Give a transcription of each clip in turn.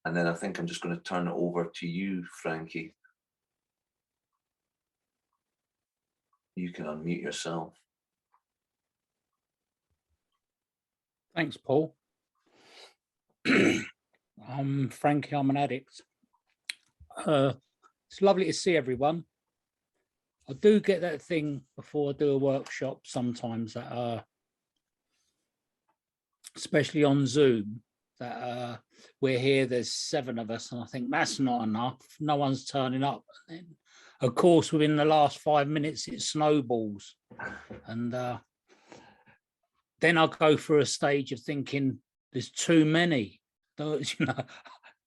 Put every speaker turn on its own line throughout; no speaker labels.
And then I think I'm just going to turn it over to you, Frankie. You can unmute yourself.
Thanks, Paul. I'm Frankie, I'm an addict. It's lovely to see everyone. I do get that thing before I do a workshop sometimes that, especially on Zoom, that we're here, there's 7 of us, and I think that's not enough. No one's turning up. And then, of course, within the last 5 minutes, it snowballs. And then I go through a stage of thinking there's too many. You know,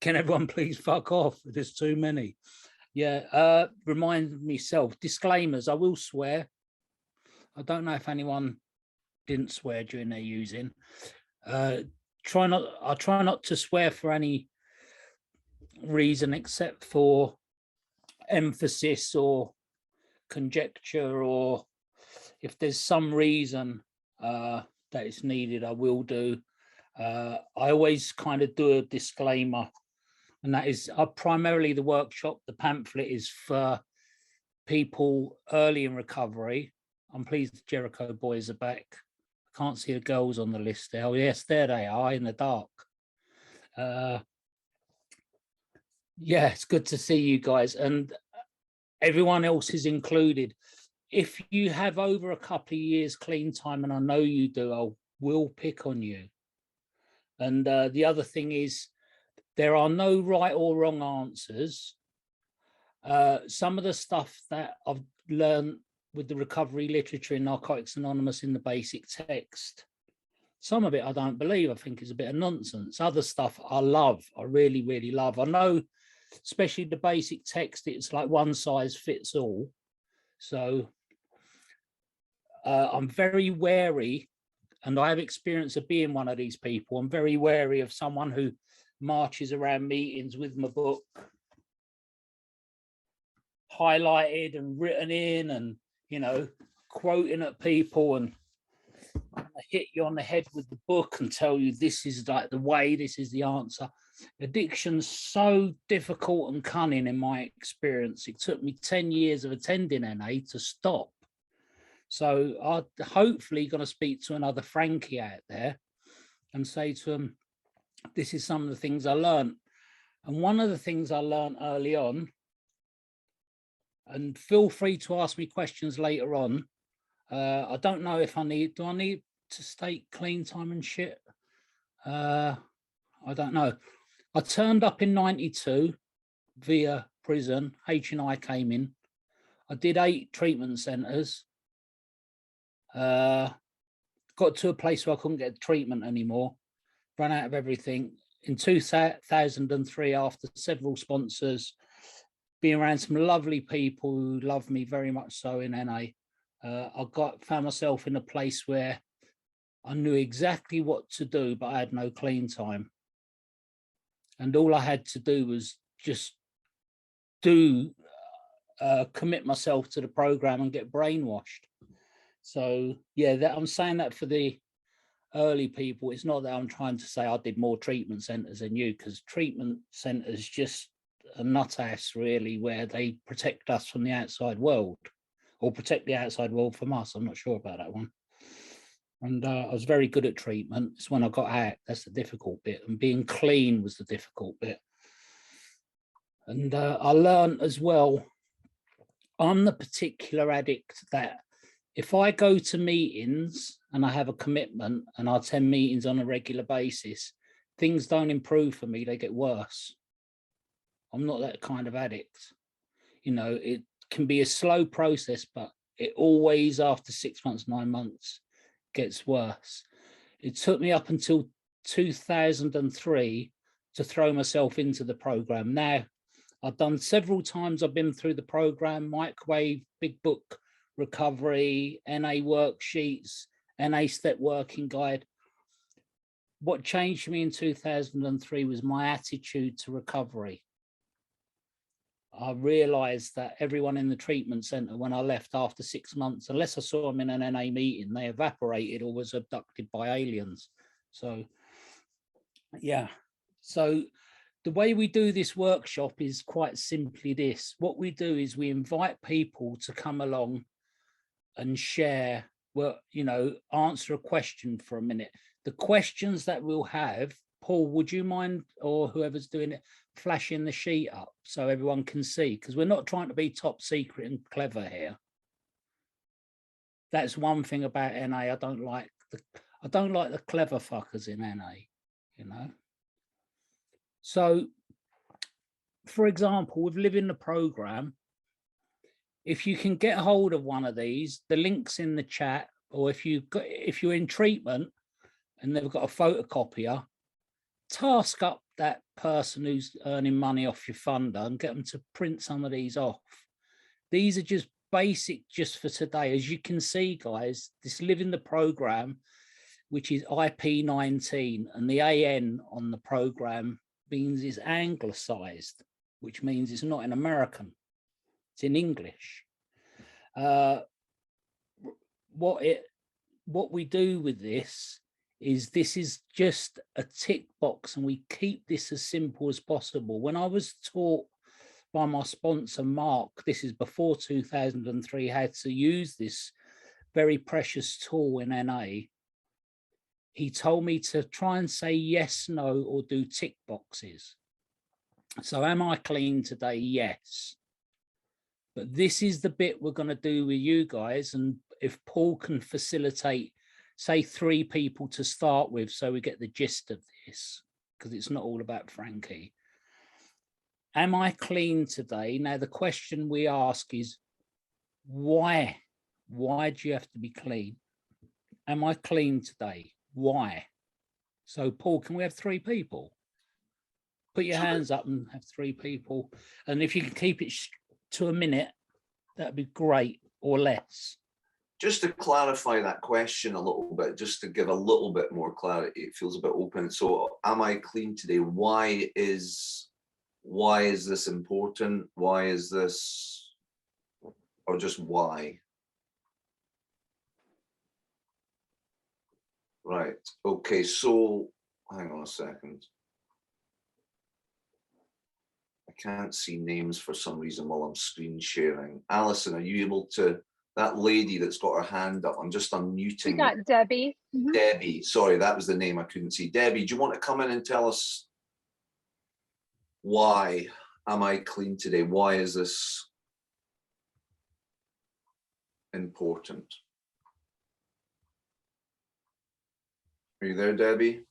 can everyone please fuck off? There's too many. Yeah, remind myself, disclaimers, I will swear. I don't know if anyone didn't swear during their using. I try not to swear for any reason except for emphasis or conjecture, or if there's some reason that it's needed, I will do. I always kind of do a disclaimer, and that is primarily the workshop. The pamphlet is for people early in recovery. I'm pleased the Jericho boys are back. I can't see the girls on the list there. Oh, yes, there they are in the dark. Yeah, it's good to see you guys, and everyone else is included. If you have over a couple of years clean time, and I know you do, I will pick on you. And the other thing is, there are no right or wrong answers. Some of the stuff that I've learned with the recovery literature in Narcotics Anonymous in the basic text, some of it I don't believe. I think is a bit of nonsense. Other stuff I love. I really, really love. I know, especially the basic text, it's like one size fits all. So I'm very wary, and I have experience of being one of these people. I'm very wary of someone who marches around meetings with my book highlighted and written in, and, you know, quoting at people, and I hit you on the head with the book and tell you this is like the way, this is the answer. Addiction's so difficult and cunning in my experience. It took me 10 years of attending NA to stop. So I'm hopefully going to speak to another Frankie out there and say to him, this is some of the things I learned. And one of the things I learned early on, and feel free to ask me questions later on. I don't know if do I need to state clean time and shit? I don't know. I turned up in 92 via prison. H&I came in. I did 8 treatment centres. Got to a place where I couldn't get treatment anymore. Ran out of everything. In 2003, after several sponsors, being around some lovely people who loved me very much so in NA, I found myself in a place where I knew exactly what to do, but I had no clean time. And all I had to do was just commit myself to the program and get brainwashed. So yeah, I'm saying that for the early people. It's not that I'm trying to say I did more treatment centres than you, because treatment centres just a nut ass really, where they protect us from the outside world, or protect the outside world from us. I'm not sure about that one. And I was very good at treatment. It's when I got out, that's the difficult bit, and being clean was the difficult bit. And I learned as well, I'm the particular addict that if I go to meetings and I have a commitment and I attend meetings on a regular basis, things don't improve for me, they get worse. I'm not that kind of addict. You know, it can be a slow process, but it always, after 6 months, 9 months, gets worse. It took me up until 2003 to throw myself into the program. Now, I've done several times, I've been through the program, Microwave, Big Book, Recovery, NA worksheets, NA Step Working Guide. What changed me in 2003 was my attitude to recovery. I realized that everyone in the treatment center, when I left after 6 months, unless I saw them in an NA meeting, they evaporated or was abducted by aliens. So, yeah. So the way we do this workshop is quite simply this. What we do is we invite people to come along and share, well, you know, answer a question for a minute. The questions that we'll have, Paul, would you mind, or whoever's doing it, flashing the sheet up so everyone can see? Because we're not trying to be top secret and clever here. That's one thing about NA. I don't like the clever fuckers in NA, you know. So, for example, with Living the Program, if you can get hold of one of these, the link's in the chat, or if you're in treatment and they've got a photocopier, task up that person who's earning money off your funder and get them to print some of these off. These are just basic, just for today. As you can see, guys, this Living the Program, which is IP19, and the AN on the program means it's anglicized, which means it's not in American, it's in English. What we do with this is just a tick box, and we keep this as simple as possible. When I was taught by my sponsor, Mark, this is before 2003, how to use this very precious tool in NA, he told me to try and say yes, no, or do tick boxes. So am I clean today? Yes. But this is the bit we're going to do with you guys. And if Paul can facilitate, say 3 people to start with, so we get the gist of this, because it's not all about Frankie. Am I clean today? Now, the question we ask is, why? Why do you have to be clean? Am I clean today? Why? So, Paul, can we have 3 people? Put your hands up and have 3 people. And if you can keep it to a minute, that'd be great, or less.
Just to clarify that question a little bit, just to give a little bit more clarity, it feels a bit open. So, am I clean today? Why is this important? Why is this, or just why? Right. Okay. So, hang on a second. I can't see names for some reason while I'm screen sharing. Alison, are you able to? That lady that's got her hand up, I'm just unmuting.
We got Debbie.
Debbie, sorry, that was the name I couldn't see. Debbie, do you want to come in and tell us why am I clean today? Why is this important? Are you there, Debbie?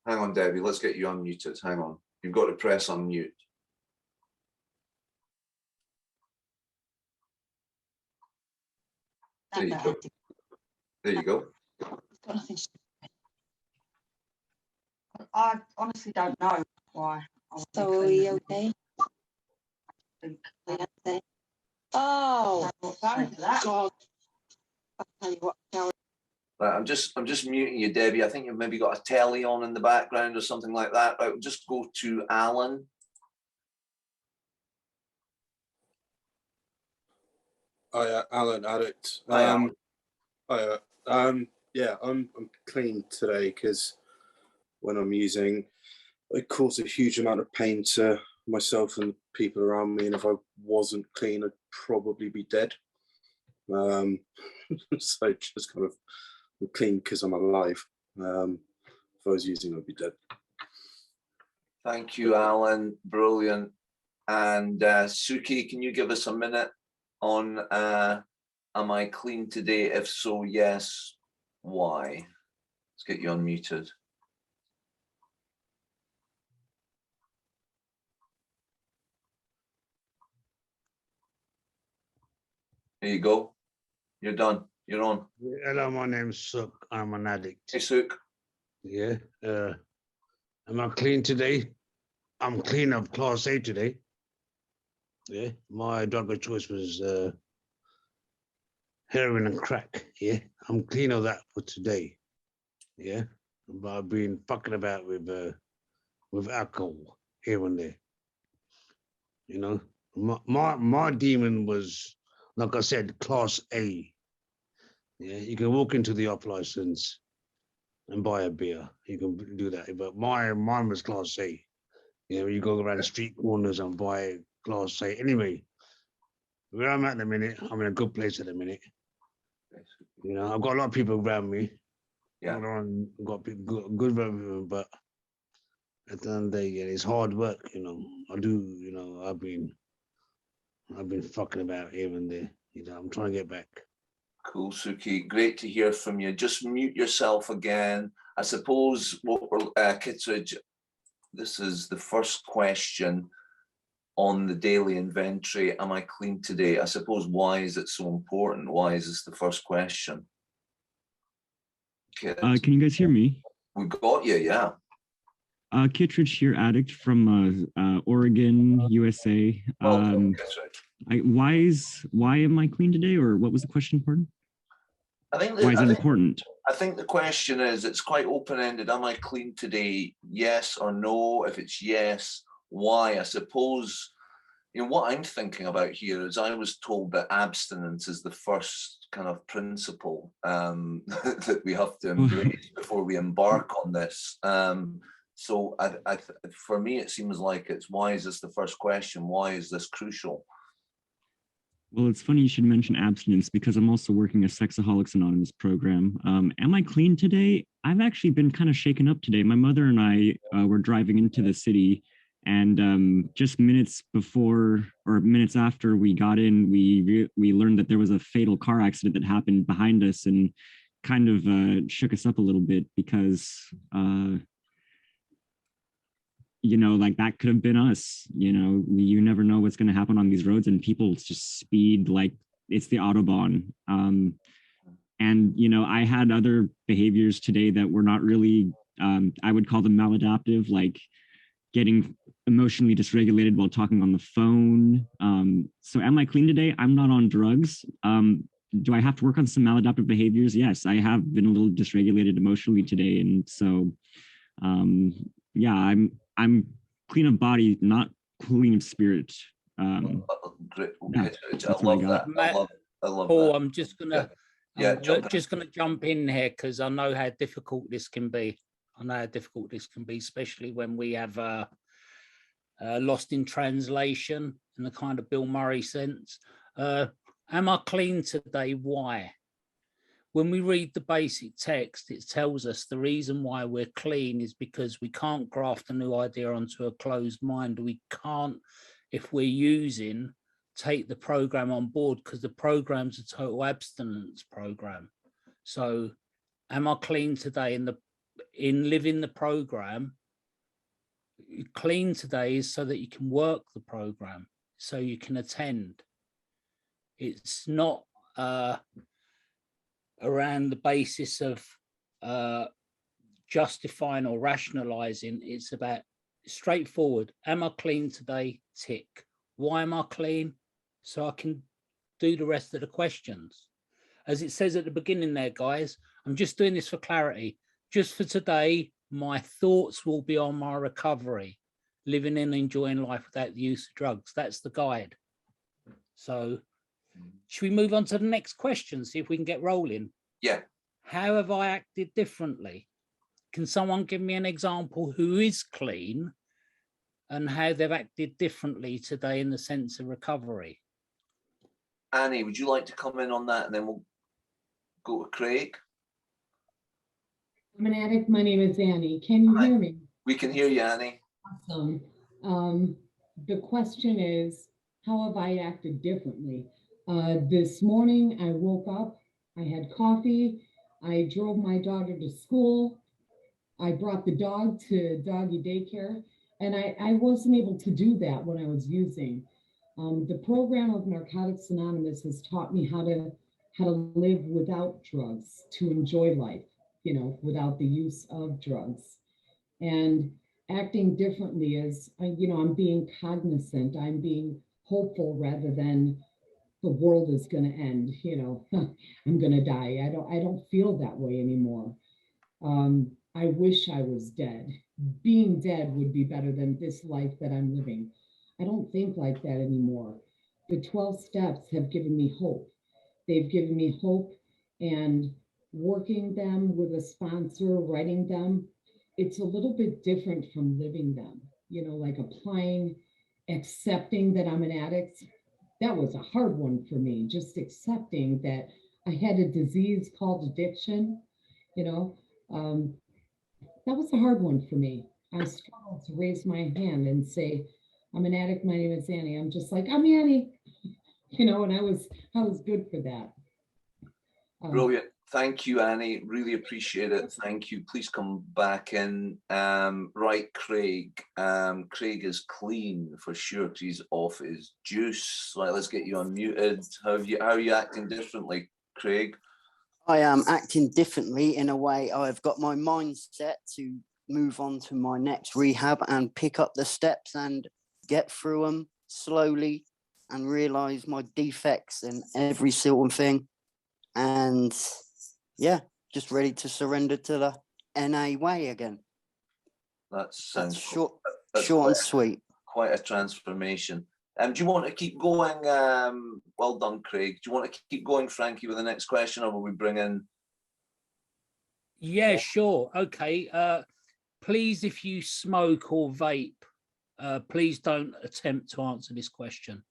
Hang on, Debbie, let's get you unmuted. Hang on. You've got to press unmute. There you go. There you go.
I honestly don't know why.
So are you okay? Oh, God. I'll tell you what, Carol.
Right, I'm just muting you, Debbie. I think you've maybe got a telly on in the background or something like that. Right, we'll just go to Alan.
Hi, Alan, addict.
Hi, Alan.
Yeah, I'm clean today because when I'm using, it causes a huge amount of pain to myself and people around me, and if I wasn't clean, I'd probably be dead. So just kind of, I'm clean because I'm alive. If I was using, I'd be dead.
Thank you, Alan. Brilliant. And Suki, can you give us a minute on am I clean today? If so, yes. Why? Let's get you unmuted. There you go. You're done. You're on.
Hello, my name's Suk. I'm an addict.
Hey, Suk.
Yeah. Am I clean today? I'm clean of class A today. Yeah. My drug of choice was heroin and crack. Yeah. I'm clean of that for today. Yeah. But I've been fucking about with alcohol here and there. You know, my demon was, like I said, class A. Yeah, you can walk into the off license and buy a beer. You can do that, but mine was class A. You know, you go around the street corners and buy class A. Anyway, where I'm at the minute, I'm in a good place at the minute. You know, I've got a lot of people around me.
Yeah.
I've got good around me, but at the end of the day, yeah, it's hard work. You know, you know, I've been fucking about here and there. You know, I'm trying to get back.
Cool, Suki. Great to hear from you. Just mute yourself again. I suppose what we're, Kittredge, this is the first question on the daily inventory. Am I clean today? I suppose, why is it so important? Why is this the first question?
Can you guys hear me?
We got you, yeah.
Kittredge here, addict from Oregon, USA.
Welcome, Kittredge.
Why am I clean today, or what was the question, pardon? Why is it important?
I think the question is, it's quite open-ended. Am I clean today? Yes or no? If it's yes, why? I suppose, you know, what I'm thinking about here is I was told that abstinence is the first kind of principle that we have to embrace before we embark on this. So for me, it seems like it's, why is this the first question? Why is this crucial?
Well, it's funny you should mention abstinence, because I'm also working a Sexaholics Anonymous program. Am I clean today? I've actually been kind of shaken up today. My mother and I were driving into the city, and just minutes before or minutes after we got in, we learned that there was a fatal car accident that happened behind us, and kind of shook us up a little bit, because you know, like, that could have been us. You know, you never know what's going to happen on these roads, and people just speed like it's the Autobahn. And, you know, I had other behaviors today that were not really, I would call them maladaptive, like getting emotionally dysregulated while talking on the phone. So am I clean today? I'm not on drugs. Do I have to work on some maladaptive behaviors? Yes, I have been a little dysregulated emotionally today. And so, yeah, I'm clean of body, not clean of spirit.
Great.
Yeah,
I love that. I love
Paul,
that.
I'm just gonna jump in here, because I know how difficult this can be. Especially when we have lost in translation in the kind of Bill Murray sense. Am I clean today? Why? When we read the basic text, it tells us the reason why we're clean is because we can't graft a new idea onto a closed mind. We can't, if we're using, take the program on board, because the program's a total abstinence program. So am I clean today in living the program? Clean today is so that you can work the program, so you can attend. It's not around the basis of justifying or rationalizing. It's about straightforward. Am I clean today? Tick. Why am I clean? So I can do the rest of the questions. As it says at the beginning there, guys, I'm just doing this for clarity. Just for today, my thoughts will be on my recovery, living and enjoying life without the use of drugs. That's the guide. So should we move on to the next question, see if we can get rolling?
Yeah.
How have I acted differently? Can someone give me an example who is clean and how they've acted differently today in the sense of recovery?
Annie, would you like to come in on that, and then we'll go to Craig?
I'm an addict. My name is Annie. Can you hear me?
We can hear you, Annie.
Awesome. The question is, how have I acted differently? This morning, I woke up, I had coffee, I drove my daughter to school, I brought the dog to doggy daycare, and I wasn't able to do that when I was using. The program of Narcotics Anonymous has taught me how to live without drugs, to enjoy life, you know, without the use of drugs. And acting differently is, you know, I'm being cognizant, I'm being hopeful rather than the world is going to end, you know, I'm going to die. I don't feel that way anymore. I wish I was dead. Being dead would be better than this life that I'm living. I don't think like that anymore. The 12 steps have given me hope. They've given me hope, and working them with a sponsor, writing them, it's a little bit different from living them, you know, like applying, accepting that I'm an addict. That was a hard one for me, just accepting that I had a disease called addiction, you know. That was a hard one for me. I struggled to raise my hand and say, I'm an addict, my name is Annie. I'm just like, I'm Annie, you know, and I was good for that.
Brilliant. Thank you, Annie. Really appreciate it. Thank you. Please come back in. Right, Craig. Craig is clean for sure. He's off his juice. Right, let's get you unmuted. How are you acting differently, Craig?
I am acting differently in a way. I've got my mindset to move on to my next rehab and pick up the steps and get through them slowly and realize my defects in every single thing. And yeah, just ready to surrender to the NA way again.
That's
short and sweet.
Quite a transformation. Do you want to keep going? Well done, Craig. Do you want to keep going, Frankie, with the next question, or will we bring in?
Yeah, sure. Okay. Please, if you smoke or vape, please don't attempt to answer this question.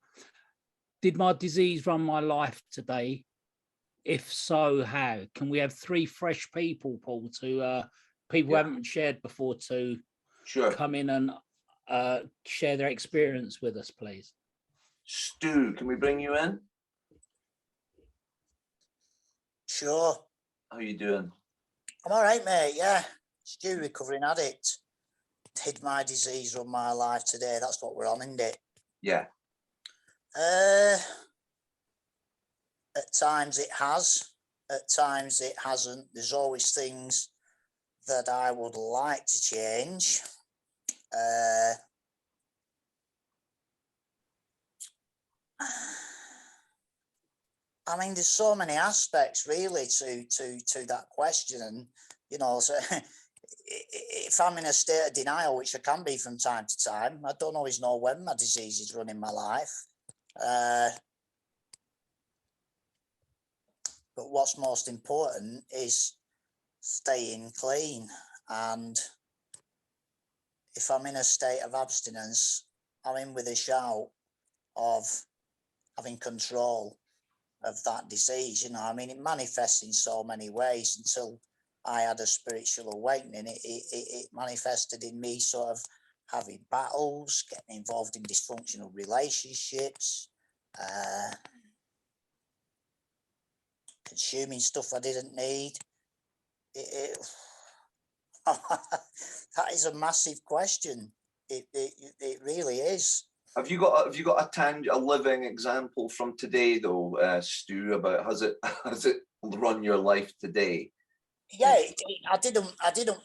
Did my disease run my life today? If so, how? Can we have 3 fresh people, Paul, to people who haven't shared before, to come in and share their experience with us, please?
Stu, can we bring you in?
Sure.
How you doing?
I'm all right, mate. Yeah. Stu, recovering addict. Did my disease run my life today? That's what we're on, isn't it?
Yeah.
At times it has. At times it hasn't. There's always things that I would like to change. I mean, there's so many aspects really to that question, and you know, so if I'm in a state of denial, which I can be from time to time, I don't always know when my disease is running my life. But what's most important is staying clean, and if I'm in a state of abstinence, I'm in with a shout of having control of that disease. You know, I mean, it manifests in so many ways. Until I had a spiritual awakening, it manifested in me sort of having battles, getting involved in dysfunctional relationships, consuming stuff I didn't need. That is a massive question. It really is.
Have you got a living example from today though, Stu, about has it run your life today?
Yeah, I didn't.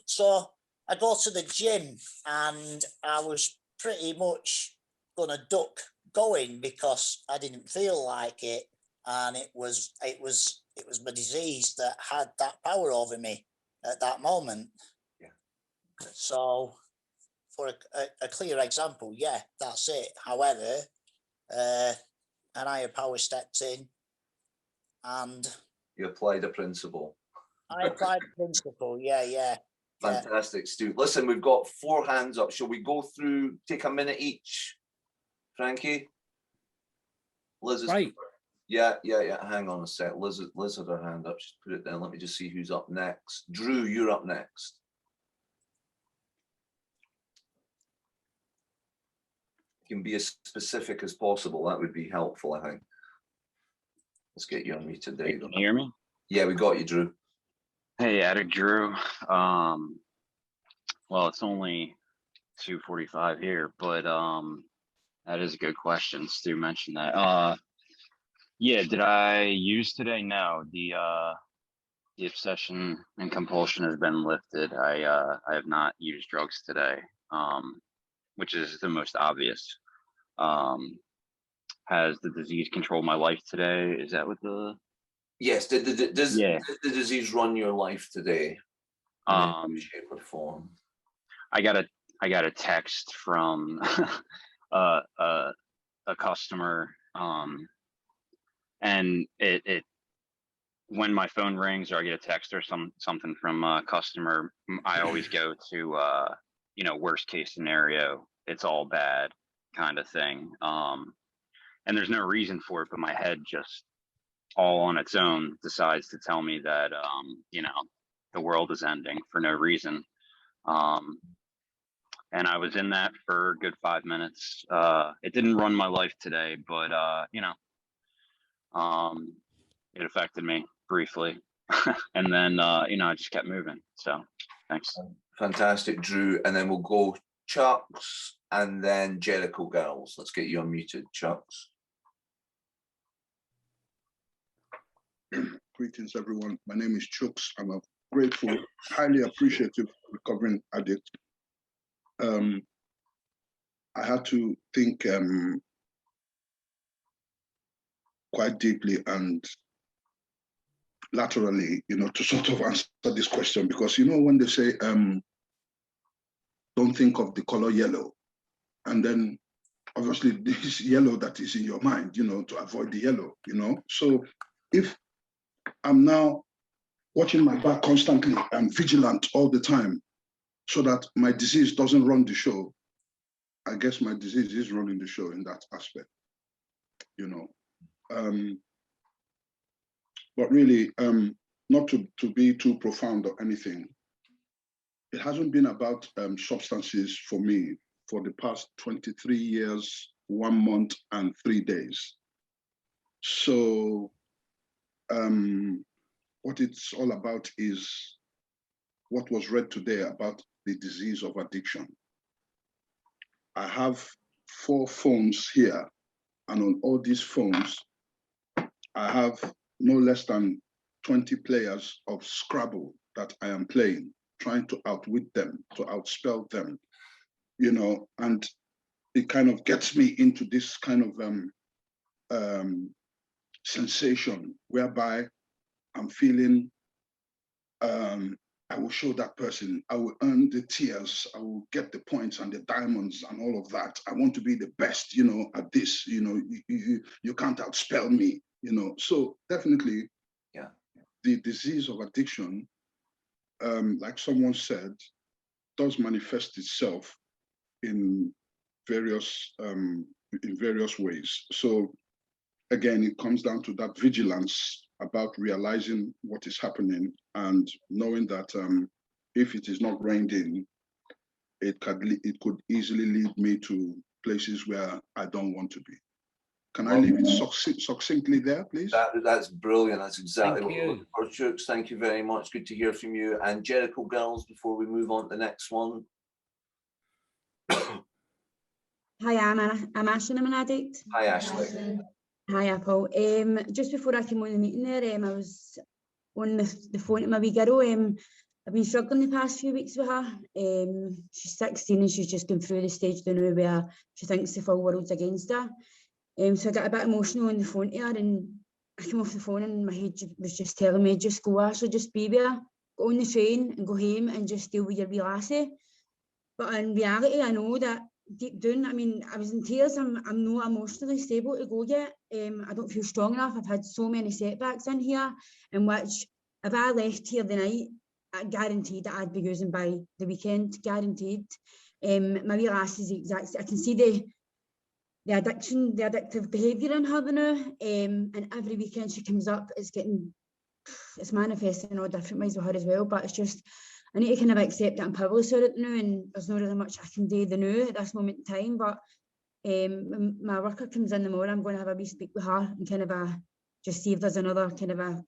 So I go to the gym, and I was pretty much gonna duck going because I didn't feel like it, and it was my disease that had that power over me at that moment.
Yeah.
So, for a clear example, yeah, that's it. However, an higher power stepped in, and
you applied a principle.
I applied the principle. Yeah.
Fantastic, Stu. Listen, we've got 4 hands up. Shall we go through, take a minute each? Frankie? Liz is
right.
Yeah. Hang on a sec. Liz had her hand up. Just put it down. Let me just see who's up next. Drew, you're up next. You can be as specific as possible. That would be helpful, I think. Let's get you on me today.
Can you hear me?
Yeah, we got you, Drew.
Hey, Addict Drew. Well, it's only 2:45 here, but that is a good question. Stu mentioned that. Yeah, did I use today? No. The obsession and compulsion has been lifted. I have not used drugs today, which is the most obvious. Has the disease controlled my life today? Is that what the?
Yes. Did the disease run your life today? In any shape or form?
I got a text from a customer, and it when my phone rings or I get a text or something from a customer, I always go to you know, worst case scenario, it's all bad kind of thing. And there's no reason for it, but my head just all on its own decides to tell me that you know, the world is ending for no reason. And I was in that for a good 5 minutes. It didn't run my life today, but you know, it affected me briefly. And then you know, I just kept moving. So thanks.
Fantastic, Drew. And then we'll go Chucks and then Jericho Girls. Let's get you unmuted, Chucks.
Greetings, everyone. My name is Chucks. I'm a grateful, highly appreciative recovering addict. I had to think quite deeply and laterally, you know, to sort of answer this question, because, you know, when they say, don't think of the color yellow, and then obviously this yellow that is in your mind, you know, to avoid the yellow, you know. So if I'm now watching my back constantly and vigilant all the time so that my disease doesn't run the show, I guess my disease is running the show in that aspect, you know. But really, not to be too profound or anything, it hasn't been about substances for me for the past 23 years, 1 month and 3 days. So what it's all about is what was read today about the disease of addiction. I have 4 phones here, and on all these phones, I have no less than 20 players of Scrabble that I am playing, trying to outwit them, to outspell them, you know, and it kind of gets me into this kind of sensation whereby I'm feeling I will show that person, I will earn the tears, I will get the points and the diamonds and all of that. I want to be the best, you know, at this, you know, you can't outspell me, you know. So definitely,
yeah,
the disease of addiction, like someone said, does manifest itself in various ways. So again, it comes down to that vigilance about realizing what is happening and knowing that if it is not reined in, it could easily lead me to places where I don't want to be. Can I leave it succinctly there, please?
That's brilliant. That's exactly
Thank
what we're looking for, Chucks. Thank you very much. Good to hear from you. And Jericho Girls, before we move on to the next one.
Hi, I'm Ashley. I'm an addict.
Hi, Ashley.
Hi, Paul. Just before I came on the meeting there, I was on the phone to my wee girl. I've been struggling the past few weeks with her. She's 16 and she's just going through the stage now where she thinks the full world's against her. So I got a bit emotional on the phone to her, and I came off the phone and my head was just telling me, just go, Ashley, just be with her. Go on the train and go home and just deal with your wee lassie. But in reality, I know that deep down, I mean, I was in tears. I'm not emotionally stable to go yet. I don't feel strong enough. I've had so many setbacks in here, in which if I left here the night, I guaranteed that I'd be using by the weekend, guaranteed. My wee lass is the exact. I can see the addiction, the addictive behaviour in her now. And every weekend she comes up, it's manifesting in all different ways with her as well. But it's just, I need to kind of accept that I'm powerless with it now, and there's not really much I can do the now at this moment in time. But when my worker comes in the morning, I'm going to have a wee speak with her and kind of just see if there's another kind of a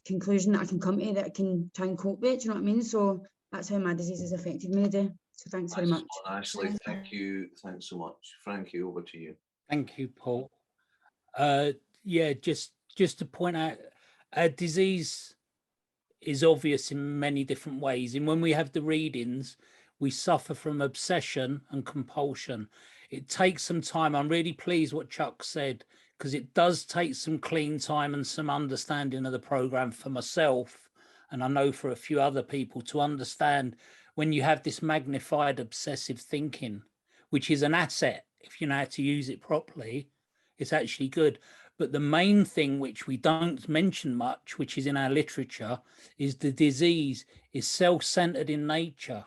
conclusion that I can come to that I can try and cope with. Do you know what I mean? So that's how my disease has affected me today. So thanks very much.
Ashley, thank you. Thanks so much. Frankie, over to you.
Thank you, Paul. Yeah, just to point out, a disease is obvious in many different ways. And when we have the readings, we suffer from obsession and compulsion. It takes some time. I'm really pleased what Chuck said, because it does take some clean time and some understanding of the program for myself, and I know for a few other people, to understand when you have this magnified obsessive thinking, which is an asset if you know how to use it properly, it's actually good. But the main thing which we don't mention much, which is in our literature, is the disease is self-centered in nature.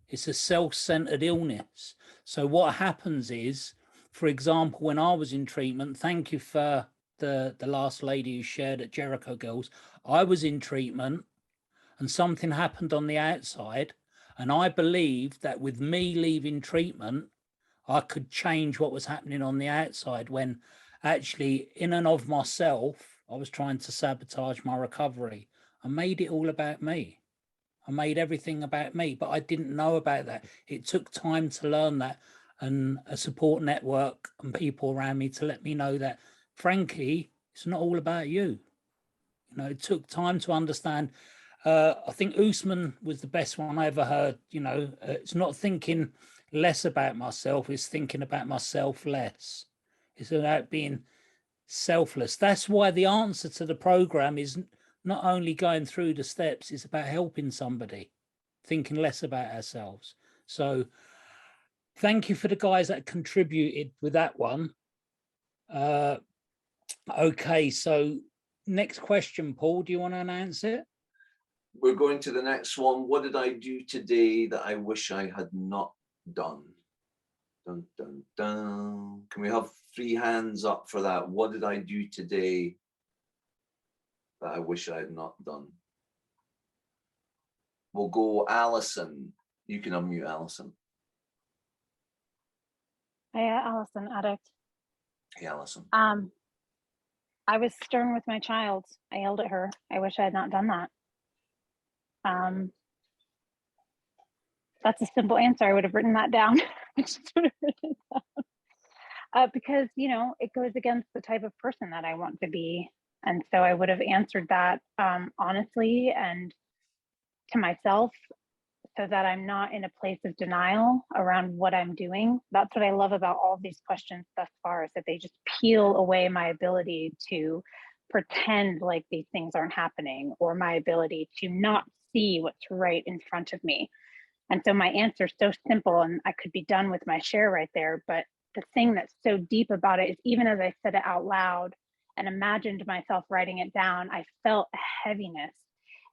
It's a self-centered illness. So what happens is, for example, when I was in treatment, thank you for the last lady who shared at Jericho Girls, I was in treatment and something happened on the outside. And I believed that with me leaving treatment, I could change what was happening on the outside, when actually in and of myself, I was trying to sabotage my recovery. I made it all about me. I made everything about me, but I didn't know about that. It took time to learn that, and a support network and people around me to let me know that, Frankie, it's not all about you. You know, it took time to understand. I think Usman was the best one I ever heard. You know, it's not thinking less about myself, it's thinking about myself less. It's about being selfless. That's why the answer to the program is not only going through the steps, it's about helping somebody, thinking less about ourselves. So thank you for the guys that contributed with that one. Okay, so next question, Paul, do you want to announce it?
We're going to the next one. What did I do today that I wish I had not done? Dun, dun, dun. Can we have 3 hands up for that? What did I do today that I wish I had not done? We'll go Alison. You can unmute, Alison.
Hey, Alison, addict.
Hey, Alison.
I was stern with my child. I yelled at her. I wish I had not done that. That's a simple answer. I would have written that down. Because, you know, it goes against the type of person that I want to be. And so I would have answered that honestly and to myself, so that I'm not in a place of denial around what I'm doing. That's what I love about all of these questions thus far, is that they just peel away my ability to pretend like these things aren't happening, or my ability to not see what's right in front of me. And so my answer is so simple, and I could be done with my share right there. But the thing that's so deep about it is, even as I said it out loud and imagined myself writing it down, I felt a heaviness,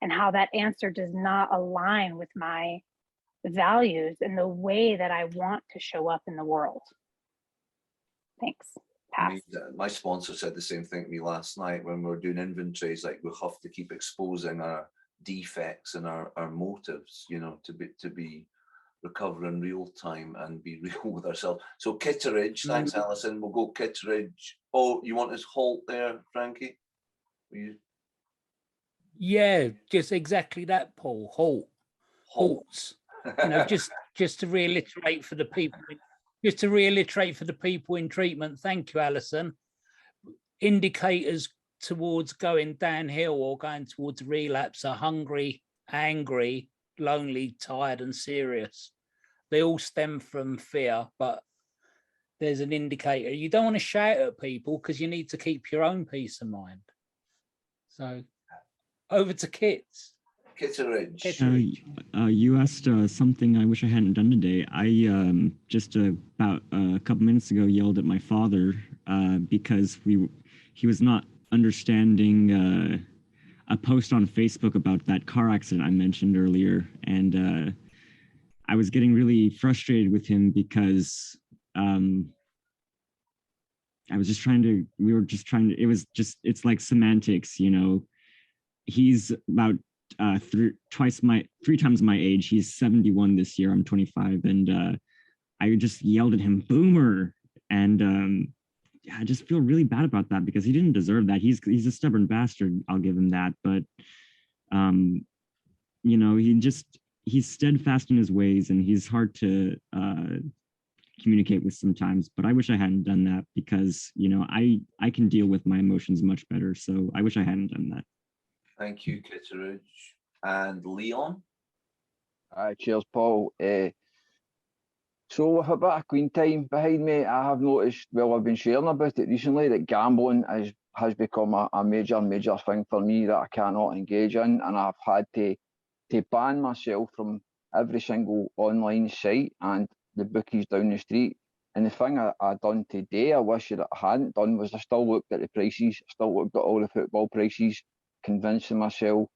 and how that answer does not align with my values and the way that I want to show up in the world. Thanks. Pass.
My sponsor said the same thing to me last night when we were doing inventories. Like, we have to keep exposing our defects and our motives, you know, to be recovering real time and be real with ourselves. So Kitteridge, thanks, Alison. We'll go Kitteridge. Oh, you want us halt there, Frankie?
Yeah, just exactly that, Paul. Halts. You know, just to reiterate for the people, in treatment. Thank you, Alison. Indicators towards going downhill or going towards relapse are hungry, angry, lonely, tired, and serious. They all stem from fear, but there's an indicator. You don't want to shout at people because you need to keep your own peace of mind. So over to Kits.
Kitteridge.
You asked something I wish I hadn't done today. I just about a couple minutes ago yelled at my father because he was not understanding a post on Facebook about that car accident I mentioned earlier, and I was getting really frustrated with him because I was just trying to. We were just trying to. It was just. It's like semantics, you know. He's about 3 times my age. He's 71 this year. I'm 25, and I just yelled at him, "Boomer!" And I just feel really bad about that because he didn't deserve that. He's a stubborn bastard. I'll give him that. But you know, he's steadfast in his ways, and he's hard to communicate with sometimes. But I wish I hadn't done that because, you know, I can deal with my emotions much better. So I wish I hadn't done that.
Thank you, Kitteridge. And Leon?
Hi, cheers, Paul. So with a bit of Queen time behind me, I have noticed, well, I've been sharing about it recently, that gambling has become a major thing for me that I cannot engage in, and I've had to ban myself from every single online site and the bookies down the street. And the thing I done today, I wish that I hadn't done, was I still looked at the prices, I still looked at all the football prices, convincing myself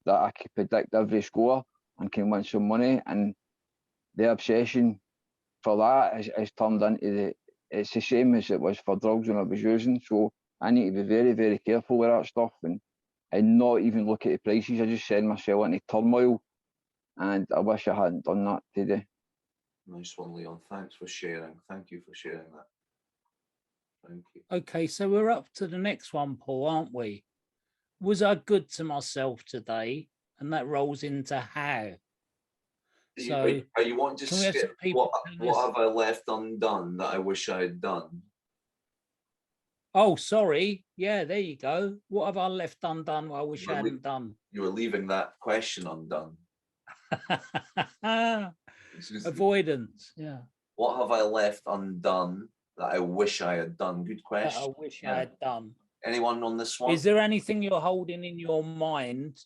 that I could predict every score and can win some money. And the obsession for that has turned into it's the same as it was for drugs when I was using. So I need to be very, very careful with that stuff and not even look at the prices. I just send myself into turmoil, and I wish I hadn't done that today.
Nice one, Leon. Thanks for sharing. Thank you for sharing that. Thank you.
Okay, so we're up to the next one, Paul, aren't we? Was I good to myself today? And that rolls into how. So
Are you wanting to skip what have I left undone that I wish I had done?
Oh, sorry. Yeah, there you go. What have I left undone what I wish I hadn't done?
You were leaving that question undone.
Avoidance, yeah.
What have I left undone that I wish I had done? Good question.
That I wish I had done.
Anyone on this one?
Is there anything you're holding in your mind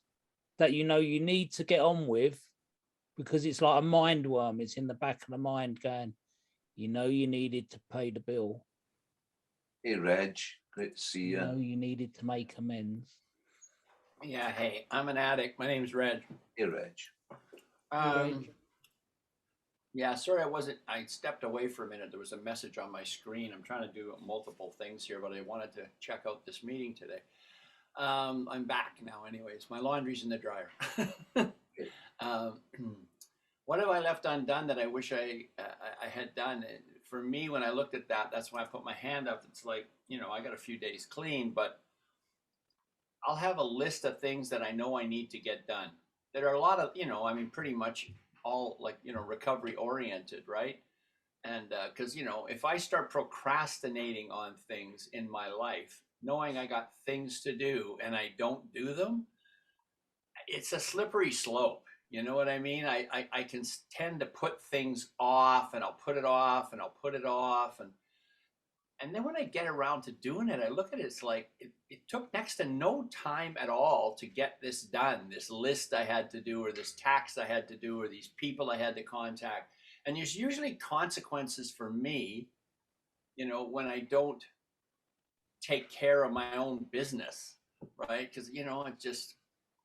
that you know you need to get on with? Because it's like a mind worm. It's in the back of the mind going, you know, you needed to pay the bill.
Hey, Reg. Great to see you.
You know, you needed to make amends.
Yeah, hey, I'm an addict. My name's Reg.
Hey, Reg.
Yeah, sorry I stepped away for a minute. There was a message on my screen. I'm trying to do multiple things here, but I wanted to check out this meeting today. I'm back now anyways. My laundry's in the dryer. What have I left undone that I wish I had done? For me, when I looked at that, that's when I put my hand up. It's like, you know, I got a few days clean, but I'll have a list of things that I know I need to get done. There are a lot of, you know, I mean, pretty much all like, you know, recovery oriented, right? And because, you know, if I start procrastinating on things in my life, knowing I got things to do and I don't do them, it's a slippery slope. You know what I mean? I can tend to put things off, and I'll put it off and I'll put it off. And then when I get around to doing it, I look at it, it's like it took next to no time at all to get this done, this list I had to do, or this tax I had to do, or these people I had to contact. And there's usually consequences for me, you know, when I don't take care of my own business, right? Because, you know, it just,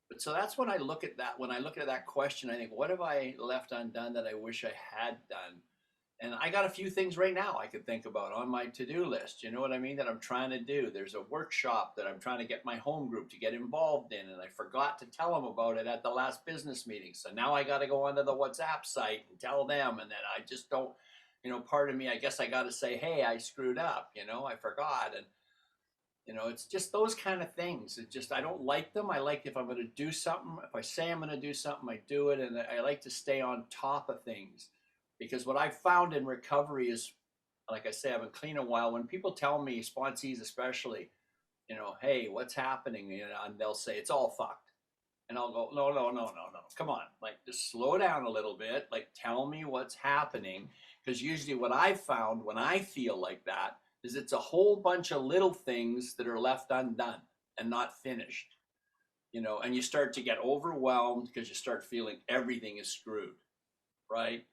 but so that's when I look at that. When I look at that question, I think, what have I left undone that I wish I had done? And I got a few things right now I could think about on my to-do list, you know what I mean, that I'm trying to do. There's a workshop that I'm trying to get my home group to get involved in, and I forgot to tell them about it at the last business meeting. So now I got to go onto the WhatsApp site and tell them, and then I just don't, you know, part of me, I guess I got to say, hey, I screwed up, you know, I forgot. And, you know, it's just those kind of things. It just, I don't like them. I like if I'm going to do something, if I say I'm going to do something, I do it. And I like to stay on top of things. Because what I've found in recovery is, like I say, I've been clean a while. When people tell me, sponsees especially, you know, hey, what's happening? You know, and they'll say, it's all fucked. And I'll go, no. Come on. Like, just slow down a little bit. Like, tell me what's happening. Because usually what I've found when I feel like that is it's a whole bunch of little things that are left undone and not finished. You know, and you start to get overwhelmed because you start feeling everything is screwed, right?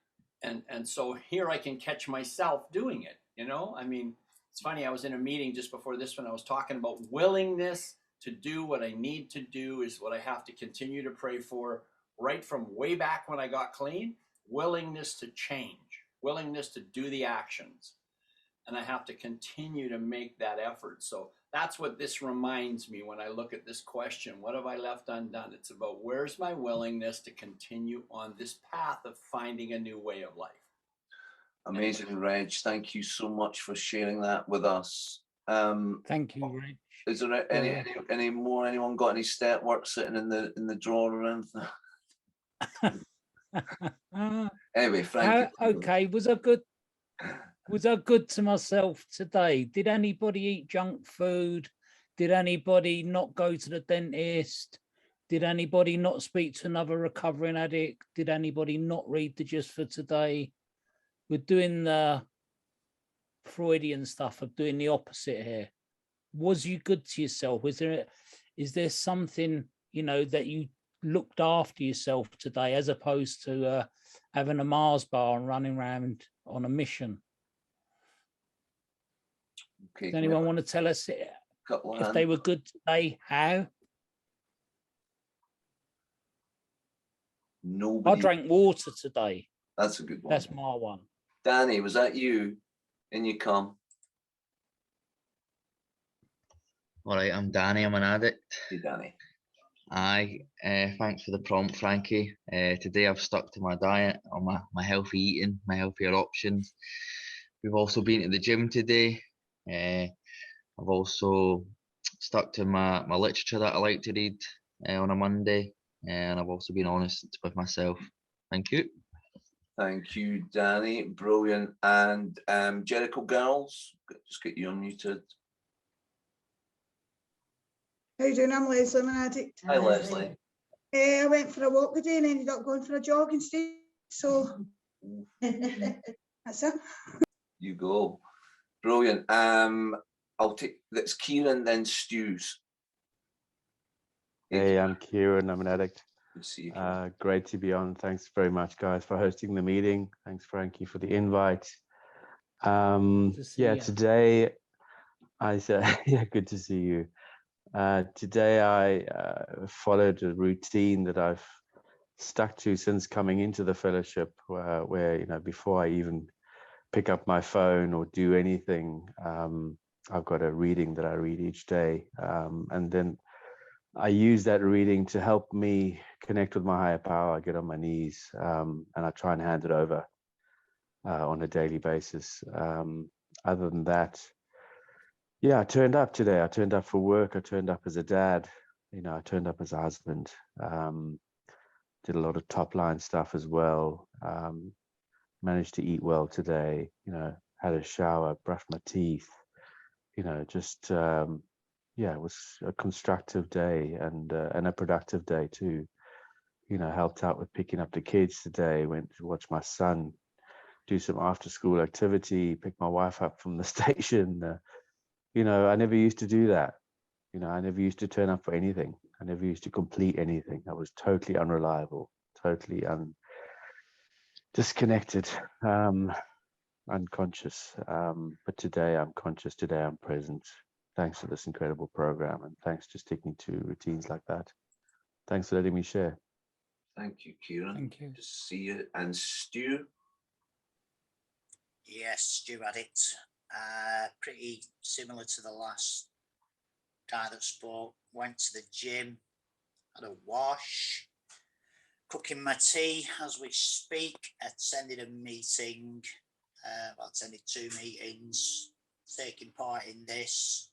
And so here I can catch myself doing it, you know? I mean, it's funny, I was in a meeting just before this one, I was talking about willingness to do what I need to do is what I have to continue to pray for right from way back when I got clean, willingness to change, willingness to do the actions. And I have to continue to make that effort. So that's what this reminds me when I look at this question. What have I left undone? It's about where's my willingness to continue on this path of finding a new way of life.
Amazing, Reg. Thank you so much for sharing that with us.
Thank you, Reg.
Is there any more? Anyone got any step work sitting in the drawer or anything? Anyway, Frank.
Okay, was I good to myself today? Did anybody eat junk food? Did anybody not go to the dentist? Did anybody not speak to another recovering addict? Did anybody not read the Just for Today? We're doing the Freudian stuff of doing the opposite here. Was you good to yourself? Is there something, you know, that you looked after yourself today as opposed to having a Mars bar and running around on a mission?
Okay.
Does anyone want to tell us if they were good today? How?
Nobody.
I drank water today.
That's a good one.
That's my one.
Danny, was that you? In you come.
All right, I'm Danny. I'm an addict.
Hey, Danny.
Aye, thanks for the prompt, Frankie. Today I've stuck to my diet, on my healthy eating, my healthier options. We've also been to the gym today. I've also stuck to my literature that I like to read on a Monday, and I've also been honest with myself. Thank you.
Thank you, Danny. Brilliant. And Jericho Girls, just get you unmuted.
How you doing? I'm Leslie, I'm an addict.
Hi, Leslie.
I went for a walk today and ended up going for a jog instead. So that's it.
You go. Brilliant. I'll take that's Kieran, then Stu's.
Hey, I'm Kieran. I'm an addict.
Good to see you.
Great to be on. Thanks very much, guys, for hosting the meeting. Thanks, Frankie, for the invite. Yeah, today I said, yeah, good to see you. Today I followed a routine that I've stuck to since coming into the fellowship, where you know, before I even pick up my phone or do anything, I've got a reading that I read each day, and then I use that reading to help me connect with my higher power. I get on my knees, and I try and hand it over on a daily basis. Other than that, yeah, I turned up today. I turned up for work. I turned up as a dad. You know, I turned up as a husband. Did a lot of top line stuff as well. Managed to eat well today. You know, had a shower, brushed my teeth. You know, just yeah, it was a constructive day and a productive day too. You know, helped out with picking up the kids today. Went to watch my son do some after school activity. Pick my wife up from the station. You know, I never used to do that. You know, I never used to turn up for anything. I never used to complete anything. I was totally unreliable, totally disconnected, unconscious. But today I'm conscious. Today I'm present. Thanks for this incredible program, and thanks for sticking to routines like that. Thanks for letting me share.
Thank you, Kieran.
Thank you.
Good to see you. And Stu?
Yes, Stu addict. Pretty similar to the last guy that spoke. Went to the gym, had a wash, cooking my tea as we speak. Attended a meeting. Attended 2 meetings, taking part in this.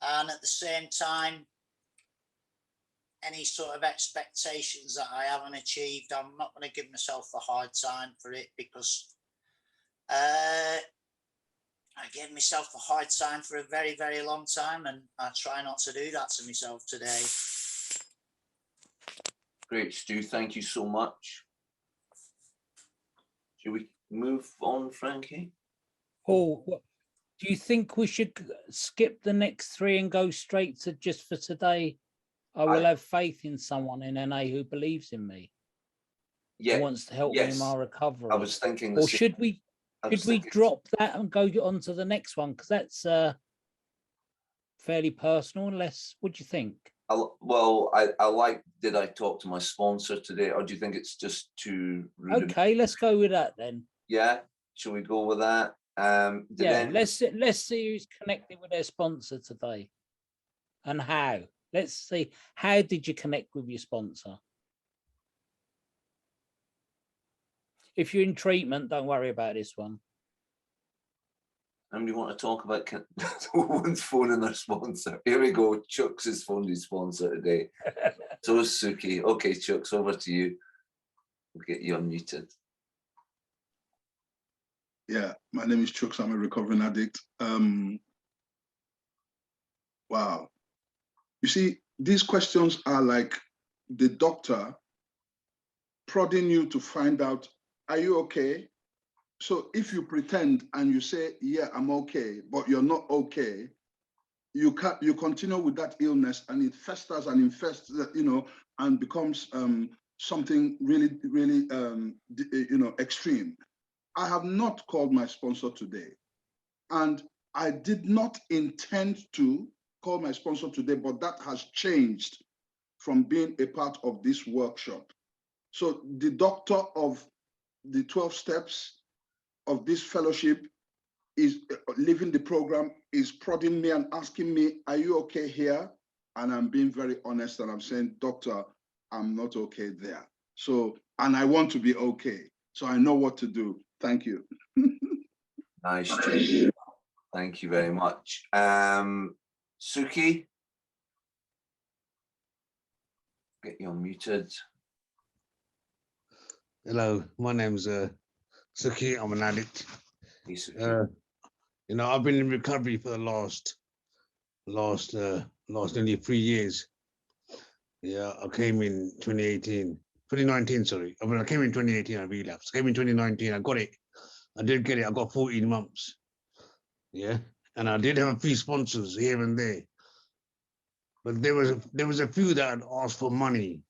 And at the same time, any sort of expectations that I haven't achieved, I'm not going to give myself a hard time for it, because I gave myself a hard time for a very, very long time, and I try not to do that to myself today.
Great, Stu. Thank you so much. Should we move on, Frankie?
Oh, do you think we should skip the next 3 and go straight to just for today? I will have faith in someone in NA who believes in me.
Yeah,
who wants to help me in my recovery.
I was thinking.
Or should we drop that and go on to the next one, because that's fairly personal? Unless, what do you think?
Well, I like. Did I talk to my sponsor today, or do you think it's just too rude?
Okay, let's go with that then.
Yeah, shall we go with that?
Yeah, let's see who's connected with their sponsor today, and how. Let's see, how did you connect with your sponsor? If you're in treatment, don't worry about this one.
And we want to talk about one's phoning their sponsor. Here we go. Chuck's has phoned his sponsor today. So is Suki. Okay, Chuck's, over to you. We'll get you unmuted.
Yeah, my name is Chuck. I'm a recovering addict. Wow. You see, these questions are like the doctor prodding you to find out, are you okay? So if you pretend and you say, yeah, I'm okay, but you're not okay, you continue with that illness, and it festers and infests, and becomes something really, really, extreme. I have not called my sponsor today, and I did not intend to call my sponsor today, but that has changed from being a part of this workshop. So the doctor of the 12 steps of this fellowship is leaving the program, is prodding me and asking me, are you okay here? And I'm being very honest and I'm saying, doctor, I'm not okay there. So, and I want to be okay. So I know what to do. Thank you.
Nice, Jim. Thank you very much. Suki? Get you unmuted.
Hello, my name's Suki. I'm an addict.
Hey, Suki.
You know, I've been in recovery for the last nearly 3 years. Yeah, I came in 2019, sorry. I mean, I came in 2018, I relapsed. I came in 2019, I got it. I did get it, I got 14 months. Yeah, and I did have a few sponsors here and there. But there was a few that had asked for money.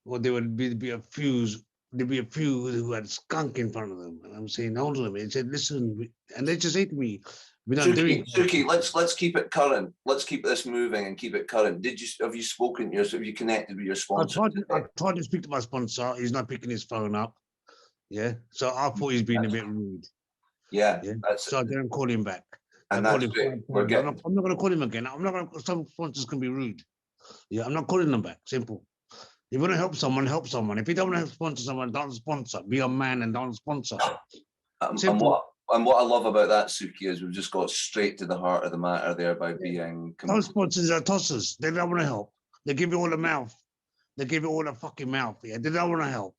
Or there would be a few who had skunk in front of them. And I'm saying, hold on a minute. They said, listen, and they just say to me, we're not doing
Suki, let's keep it current. Let's keep this moving and keep it current. Have you spoken to have you connected with your sponsor?
I tried to speak to my sponsor. He's not picking his phone up. Yeah. So I thought he's being a bit rude.
Yeah.
So I didn't call him back.
And
I
that's it.
I'm not going to call him again. I'm not going to, some sponsors can be rude. Yeah. I'm not calling them back. Simple. If you want to help someone, help someone. If you don't want to sponsor someone, don't sponsor. Be a man and don't sponsor.
And what I love about that, Suki, is we've just got straight to the heart of the matter there by being.
Those sponsors are tossers. They don't want to help. They give you all the mouth. They give you all the fucking mouth. Yeah, they don't want to help.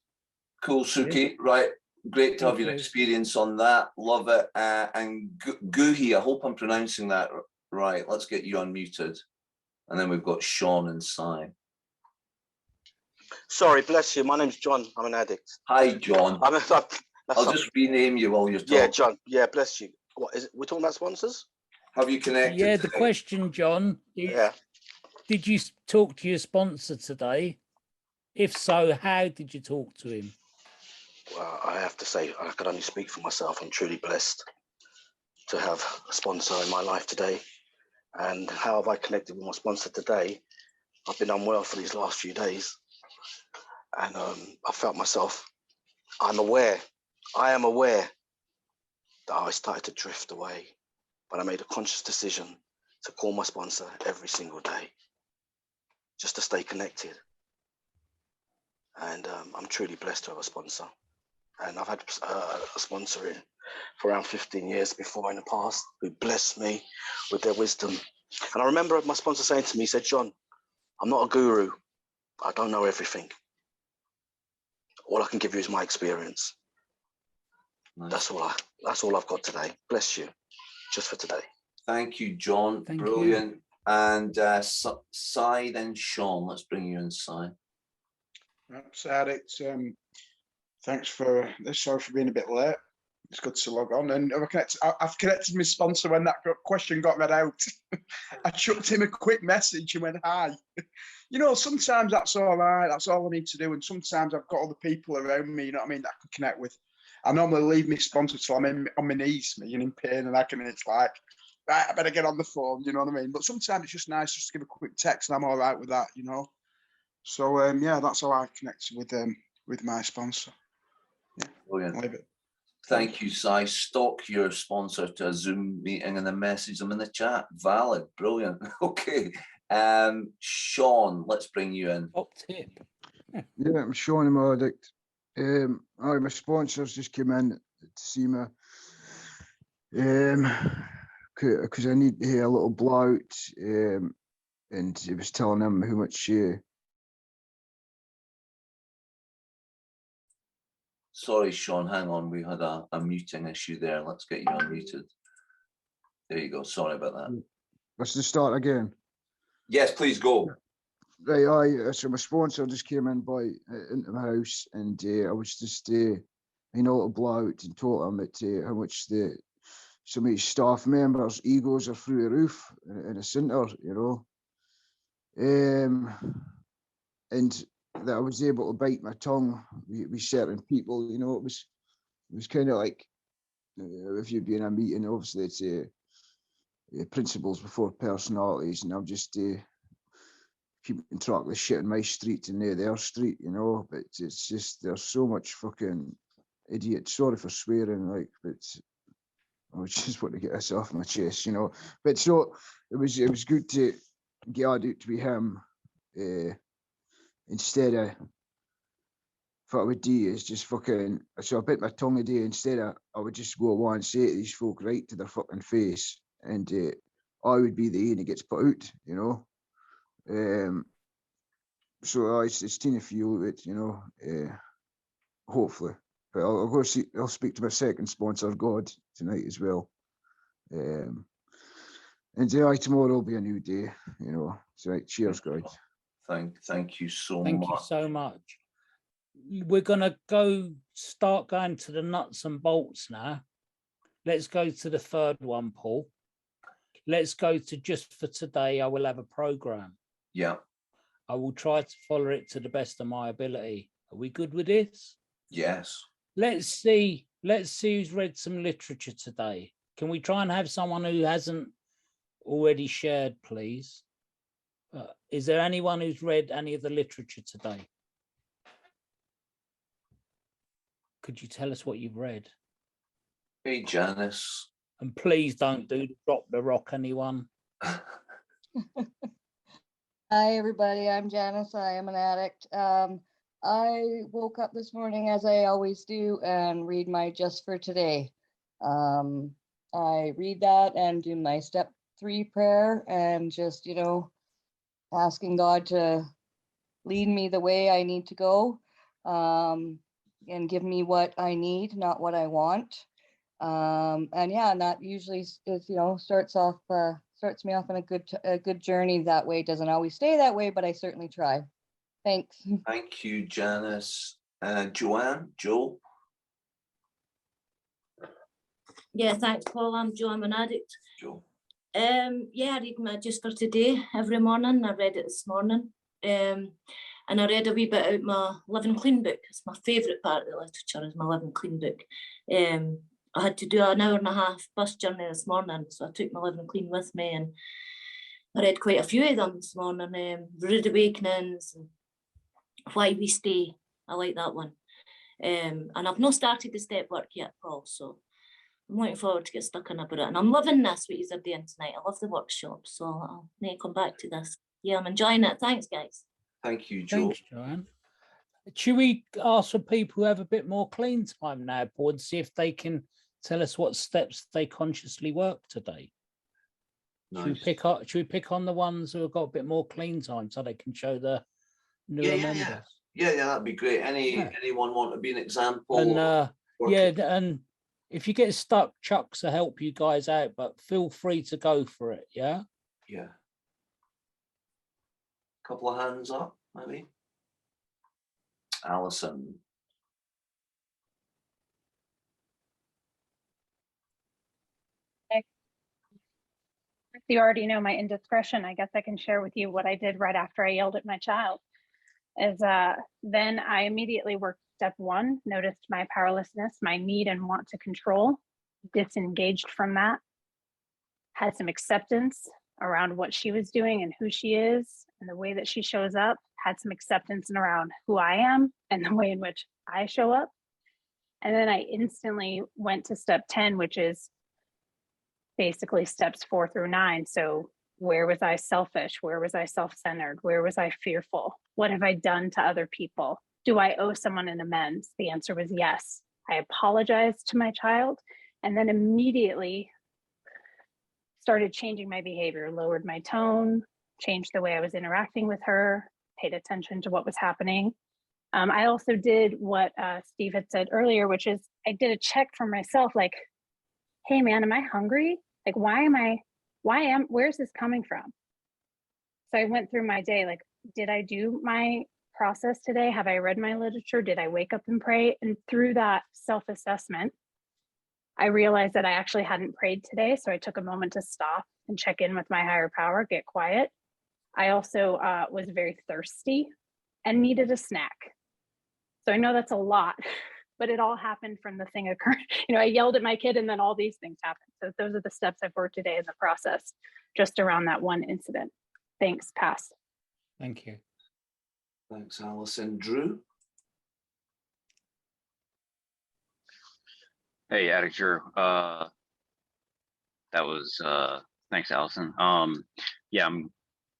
Cool, Suki. Right. Great to have your experience on that. Love it. And Guhi, I hope I'm pronouncing that right. Let's get you unmuted. And then we've got Sean and Sai.
Sorry, bless you. My name's John. I'm an addict.
Hi, John. I'll just rename you while you're talking.
Yeah, John. Yeah, bless you. What is it? We're talking about sponsors?
Have you connected?
Yeah, the question, John, is, did you talk to your sponsor today? If so, how did you talk to him?
Well, I have to say, I can only speak for myself. I'm truly blessed to have a sponsor in my life today. And how have I connected with my sponsor today? I've been unwell for these last few days. And I felt myself, I am aware that I started to drift away. But I made a conscious decision to call my sponsor every single day, just to stay connected. And I'm truly blessed to have a sponsor. And I've had a sponsor for around 15 years before in the past who blessed me with their wisdom. And I remember my sponsor saying to me, he said, John, I'm not a guru. I don't know everything. All I can give you is my experience. Nice. That's all I've got today. Bless you, just for today.
Thank you, John. Brilliant. And Sai, then Sean. Let's bring you in, Sai.
Addict. Thanks for this. Sorry for being a bit late. It's good to log on. And I've connected my sponsor when that question got read out. I chucked him a quick message and went, hi. You know, sometimes that's all right. That's all I need to do. And sometimes I've got other people around me, you know what I mean, that I can connect with. I normally leave my sponsor till I'm on my knees, and in pain, and it's like, right, I better get on the phone, you know what I mean? But sometimes it's just nice just to give a quick text and I'm all right with that, you know? So, yeah, that's how I connected with my sponsor. Yeah.
Brilliant. Thank you, Sai. Stalk your sponsor to a Zoom meeting and then message them in the chat. Valid. Brilliant. Okay. Sean, let's bring you in.
Top tip.
Yeah, I'm Sean, I'm an addict. My sponsors just came in to see me because I need a little blowout, and he was telling them how much
Sorry, Sean, hang on. We had a muting issue there. Let's get you unmuted. There you go. Sorry about that.
Let's just start again.
Yes, please go.
Right, so my sponsor just came in into my house, and I was just a little blowout and told him how much some of his staff members' egos are through the roof in a centre, you know. And that I was able to bite my tongue with certain people, it was kind of like if you'd be in a meeting, obviously principles before personalities, and I'm just keeping track of the shit in my street and near their street, you know. But it's just there's so much fucking idiot. Sorry for swearing, like, but I just want to get this off my chest, you know. But so it was good to get out to be him instead of what I would do is just fucking, so I bit my tongue a day instead of I would just go along and say to these folk right to their fucking face, and I would be the one that gets put out, you know. So it's team of feel it, you know. Hopefully, but I'll go see. I'll speak to my second sponsor, God, tonight as well. And tomorrow will be a new day, you know. So right, cheers, guys.
Thank you so much.
Thank you so much. We're gonna start going to the nuts and bolts now. Let's go to the third one, Paul. Let's go to just for today. I will have a program.
Yeah.
I will try to follow it to the best of my ability. Are we good with this?
Yes.
Let's see who's read some literature today. Can we try and have someone who hasn't already shared, please? Is there anyone who's read any of the literature today? Could you tell us what you've read?
Hey, Janice.
And please don't do the drop the rock, anyone.
Hi, everybody. I'm Janice. I am an addict. I woke up this morning, as I always do, and read my Just for Today. I read that and do my step 3 prayer and just, you know, asking God to lead me the way I need to go, and give me what I need, not what I want. And yeah, and that usually is, you know, starts me off on a good journey that way. Doesn't always stay that way, but I certainly try. Thanks.
Thank you, Janice. Joe?
Yeah, thanks, Paul. I'm Joe. I'm an addict.
Joe.
Yeah, I read my Just for Today every morning. I read it this morning. And I read a wee bit out my Living Clean book. It's my favourite part of the literature, is my Living Clean book. I had to do an 1.5-hour bus journey this morning, so I took my Living Clean with me, and I read quite a few of them this morning. Rude Awakenings, and Why We Stay. I like that one. And I've not started the step work yet, Paul, so I'm looking forward to get stuck in about it. And I'm loving this, what you're doing tonight. I love the workshop, so I'll need to come back to this. Yeah, I'm enjoying it. Thanks, guys.
Thank you, Joe.
Thanks, Joanne. Should we ask for people who have a bit more clean time now, Paul, and see if they can tell us what steps they consciously work today? Nice. Should we pick on the ones who have got a bit more clean time so they can show the newer members?
Yeah, that'd be great. Anyone want to be an example?
And and if you get stuck, Chuck's will help you guys out, but feel free to go for it. Yeah.
Yeah. Couple of hands up, maybe. Alison.
You already know my indiscretion. I guess I can share with you what I did right after I yelled at my child. Then I immediately worked step 1, noticed my powerlessness, my need and want to control, disengaged from that, had some acceptance around what she was doing and who she is and the way that she shows up, had some acceptance around who I am and the way in which I show up. And then I instantly went to step 10, which is basically steps 4 through 9. So where was I selfish? Where was I self-centered? Where was I fearful? What have I done to other people? Do I owe someone an amends? The answer was yes. I apologized to my child and then immediately started changing my behavior, lowered my tone, changed the way I was interacting with her, paid attention to what was happening. I also did what Steve had said earlier, which is I did a check for myself, like, hey man, am I hungry? Like, where's this coming from? So I went through my day, like, did I do my process today? Have I read my literature? Did I wake up and pray? And through that self-assessment, I realized that I actually hadn't prayed today. So I took a moment to stop and check in with my higher power, get quiet. I also was very thirsty and needed a snack. So I know that's a lot, but it all happened from the thing occurred. I yelled at my kid and then all these things happened. So those are the steps I've worked today in the process, just around that one incident. Thanks, pass.
Thank you.
Thanks, Alison. Drew?
Hey, Addict Drew. That was thanks, Allison. Yeah, I'm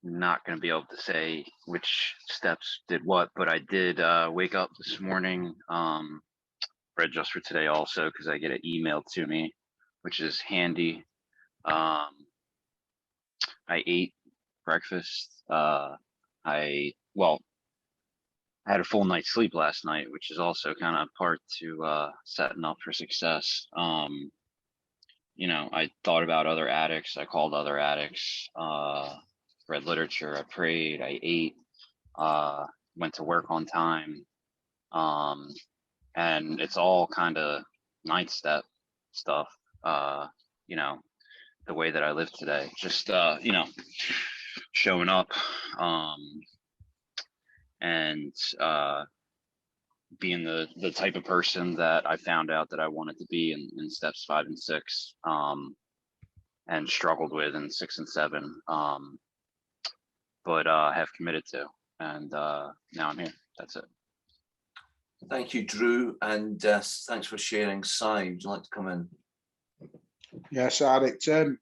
not going to be able to say which steps did what, but I did wake up this morning, read just for today also because I get it emailed to me, which is handy. I ate breakfast. I had a full night's sleep last night, which is also kind of part to setting up for success. I thought about other addicts. I called other addicts, read literature. I prayed. I ate. Went to work on time. And it's all kind of 9th step stuff. The way that I live today, just showing up, and being the type of person that I found out that I wanted to be in steps 5 and 6, and struggled with in 6 and 7, but have committed to, and now I'm here. That's it.
Thank you, Drew, and thanks for sharing. Si, would you like to come in?
Yes, Addict. I've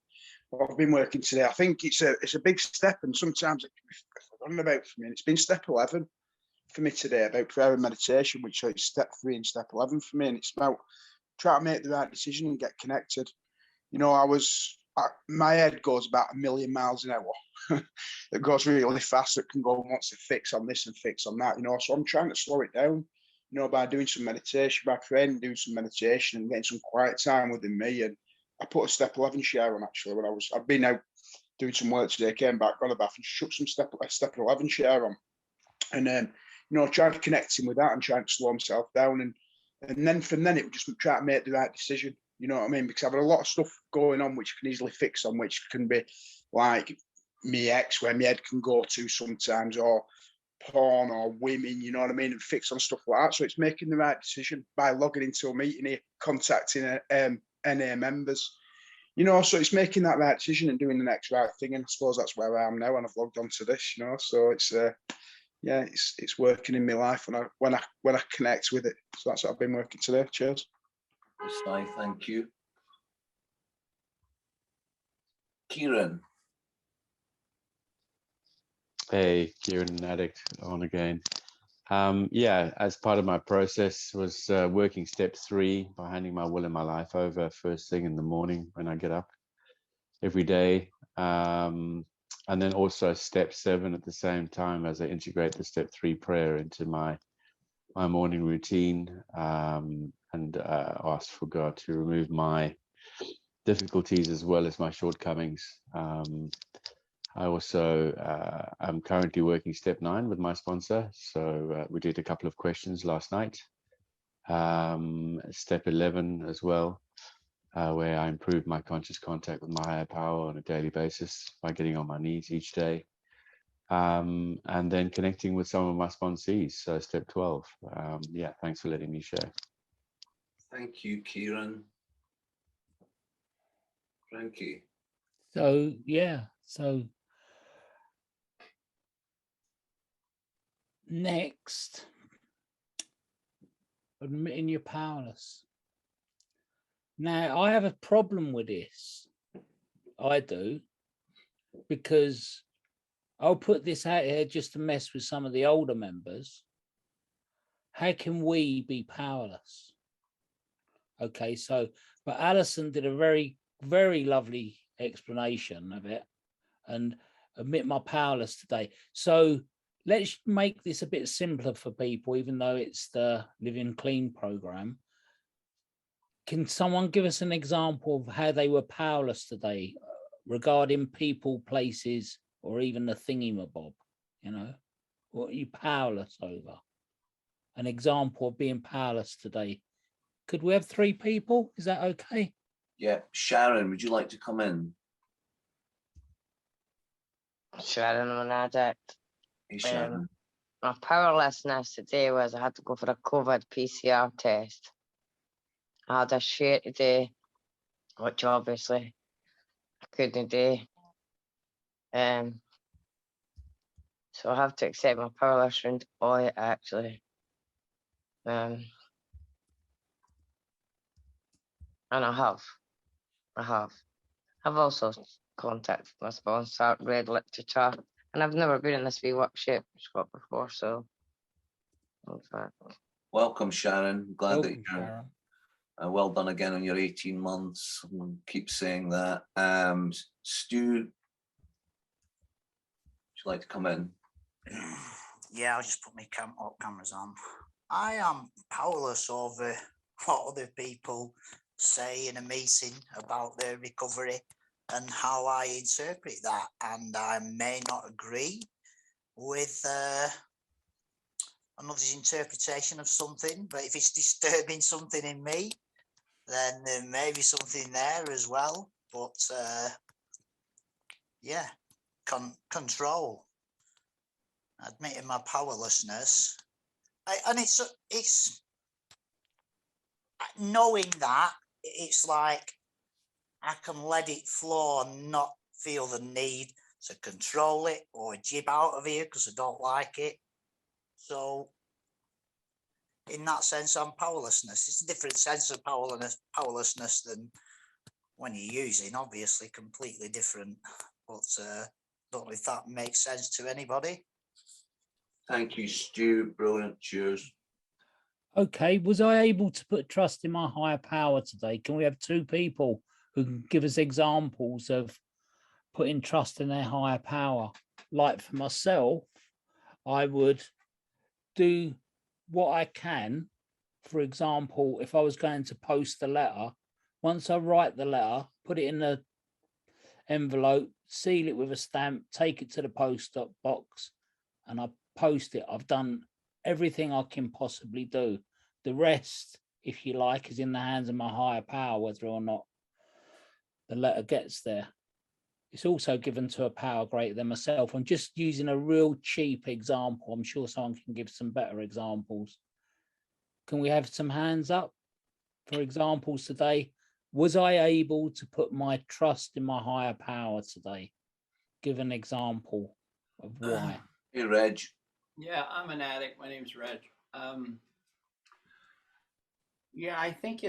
been working today. I think it's a big step, and sometimes it can be forgotten about for me. And it's been step 11 for me today about prayer and meditation, which is step 3 and step 11 for me. And it's about trying to make the right decision and get connected. My head goes about 1 million miles an hour. It goes really fast. It can go wants to fix on this and fix on that. So I'm trying to slow it down. By doing some meditation, by praying and doing some meditation and getting some quiet time within me. And I put a step 11 share on actually when I've been out doing some work today, came back, got a bath and shook some step 11 share on. And then, trying to connect him with that and trying to slow himself down. And then from then it would just try to make the right decision. You know what I mean? Because I've had a lot of stuff going on which can easily fix on, which can be like me ex, where my head can go to sometimes, or porn or women, you know what I mean, and fix on stuff like that. So it's making the right decision by logging into a meeting here, contacting NA members, so it's making that right decision and doing the next right thing. And I suppose that's where I am now, and I've logged onto this, so it's it's working in my life when I connect with it. So that's what I've been working today. Cheers.
Thank you. Kieran.
Hey, Kieran, Addict, on again. As part of my process was working step 3 by handing my will and my life over first thing in the morning when I get up every day. And then also step 7 at the same time as I integrate the step 3 prayer into my morning routine, and ask for God to remove my difficulties as well as my shortcomings. I also am currently working step 9 with my sponsor. So we did a couple of questions last night. Step 11 as well, where I improved my conscious contact with my higher power on a daily basis by getting on my knees each day. And then connecting with some of my sponsees. So step 12. Thanks for letting me share.
Thank you, Kieran. Frankie.
So next, admitting you're powerless. Now, I have a problem with this. I do, because I'll put this out here just to mess with some of the older members. How can we be powerless? Okay, but Alison did a very, very lovely explanation of it, and admit my powerless today. So let's make this a bit simpler for people, even though it's the Living Clean program. Can someone give us an example of how they were powerless today regarding people, places, or even the thingamabob? What are you powerless over? An example of being powerless today. Could we have 3 people? Is that okay?
Yeah, Sharon, would you like to come in?
Sharon, I'm an addict.
Hey, Sharon.
My powerlessness today was I had to go for a COVID PCR test. I had a share today, which obviously I couldn't do. So I have to accept my powerless around all it actually. And I have. I've also contacted my sponsor, read literature, and I've never been in this wee workshop Scott before, so in fact.
Welcome, Sharon. Glad that
Welcome,
you're
Sharon.
well done again on your 18 months. We'll keep saying that. Stu, would you like to come in?
Yeah, I'll just put my cameras on. I am powerless over what other people say in a meeting about their recovery and how I interpret that. And I may not agree with another's interpretation of something, but if it's disturbing something in me, then there may be something there as well. But yeah, control. Admitting my powerlessness, and it's knowing that it's like I can let it flow and not feel the need to control it or jib out of here because I don't like it. So in that sense, I'm powerlessness. It's a different sense of powerlessness than when you're using, obviously completely different. But don't know if that makes sense to anybody.
Thank you, Stu. Brilliant. Cheers.
Okay, was I able to put trust in my higher power today? Can we have two people who can give us examples of putting trust in their higher power? Like for myself, I would do what I can. For example, if I was going to post a letter, once I write the letter, put it in the envelope, seal it with a stamp, take it to the post box, and I post it. I've done everything I can possibly do. The rest, if you like, is in the hands of my higher power, whether or not the letter gets there. It's also given to a power greater than myself. I'm just using a real cheap example. I'm sure someone can give some better examples. Can we have some hands up for examples today? Was I able to put my trust in my higher power today? Give an example of why.
Hey, Reg.
Yeah, I'm an addict. My name's Reg. Yeah, I think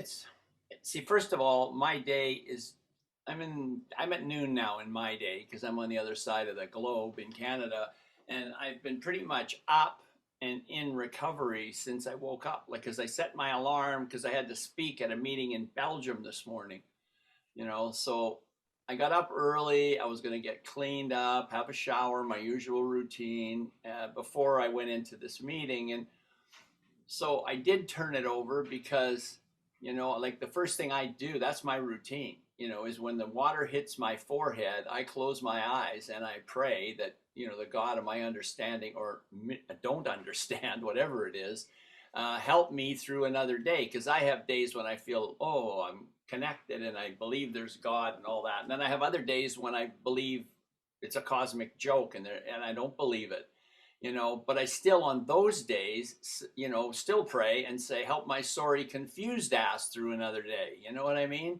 see, first of all, my day is, I'm at noon now in my day because I'm on the other side of the globe in Canada, and I've been pretty much up and in recovery since I woke up. Like, because I set my alarm because I had to speak at a meeting in Belgium this morning, so I got up early. I was going to get cleaned up, have a shower, my usual routine before I went into this meeting. And so I did turn it over because, like the first thing I do, that's my routine, is when the water hits my forehead, I close my eyes and I pray that, the God of my understanding or don't understand, whatever it is, help me through another day. Because I have days when I feel, oh, I'm connected and I believe there's God and all that. And then I have other days when I believe it's a cosmic joke and I don't believe it. But I still, on those days, still pray and say, help my sorry, confused ass through another day. You know what I mean?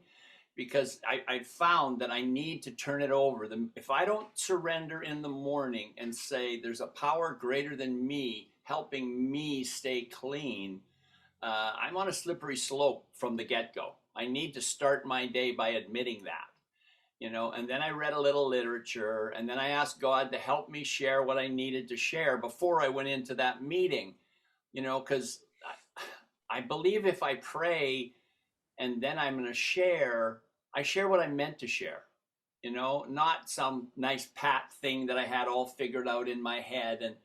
Because I found that I need to turn it over. If I don't surrender in the morning and say, there's a power greater than me helping me stay clean, I'm on a slippery slope from the get-go. I need to start my day by admitting that. And then I read a little literature, and then I asked God to help me share what I needed to share before I went into that meeting, because I believe if I pray and then I'm going to share, I share what I meant to share, not some nice pat thing that I had all figured out in my head and,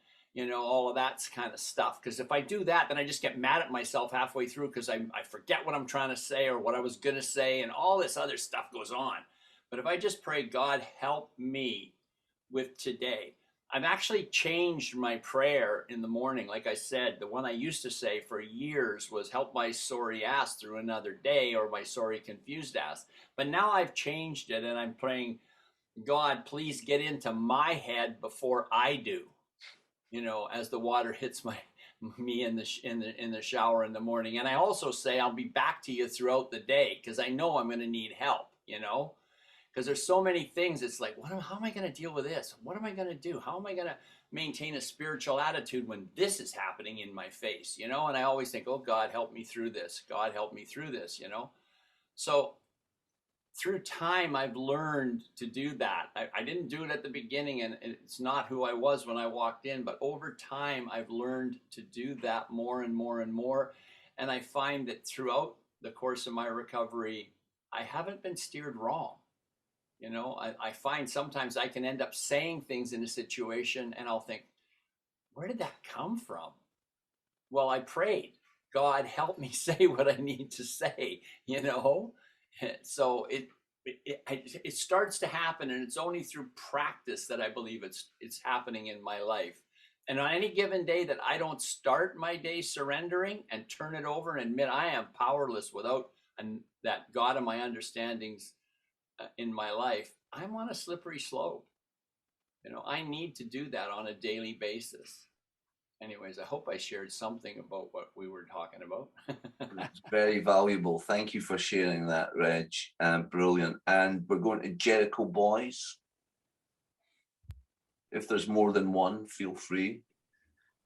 all of that kind of stuff. Because if I do that, then I just get mad at myself halfway through because I forget what I'm trying to say or what I was going to say, and all this other stuff goes on. But if I just pray, God, help me with today. I've actually changed my prayer in the morning. Like I said, the one I used to say for years was help my sorry ass through another day, or my sorry confused ass. But now I've changed it and I'm praying, God, please get into my head before I do. you know, as the water hits me in the shower in the morning. And I also say, I'll be back to you throughout the day, because I know I'm going to need help, you know, because there's so many things. It's like, how am I going to deal with this? What am I going to do? How am I going to maintain a spiritual attitude when this is happening in my face, you know? And I always think, oh, God, help me through this. God, help me through this, you know? So through time, I've learned to do that. I didn't do it at the beginning, and it's not who I was when I walked in, but over time, I've learned to do that more and more and more. And I find that throughout the course of my recovery, I haven't been steered wrong. You know, I find sometimes I can end up saying things in a situation and I'll think, where did that come from? Well, I prayed, God, help me say what I need to say, you know? So it starts to happen, and it's only through practice that I believe it's happening in my life. And on any given day that I don't start my day surrendering and turn it over and admit I am powerless without that God of my understandings in my life, I'm on a slippery slope. You know, I need to do that on a daily basis. Anyways, I hope I shared something about what we were talking about.
It's very valuable. Thank you for sharing that, Reg. Brilliant. And we're going to Jericho Boys. If there's more than one, feel free.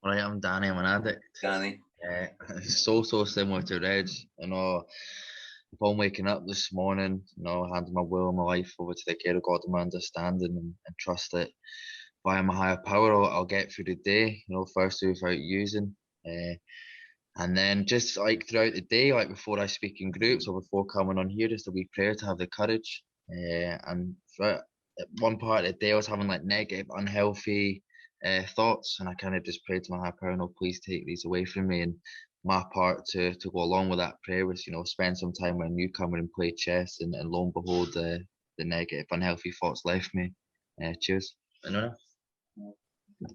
Right, I'm Danny. I'm an addict.
Danny.
So similar to Reg. You know, upon waking up this morning, you know, handing my will and my life over to the care of God and my understanding, and trust that via my higher power, I'll get through the day, you know, firstly without using. And then just like throughout the day, like before I speak in groups or before coming on here, just a wee prayer to have the courage. And throughout one part of the day, I was having like negative, unhealthy thoughts, and I kind of just prayed to my higher power, no, please take these away from me. And my part to go along with that prayer was, you know, spend some time with a newcomer and play chess, and lo and behold, the negative, unhealthy thoughts left me. Cheers. I don't know.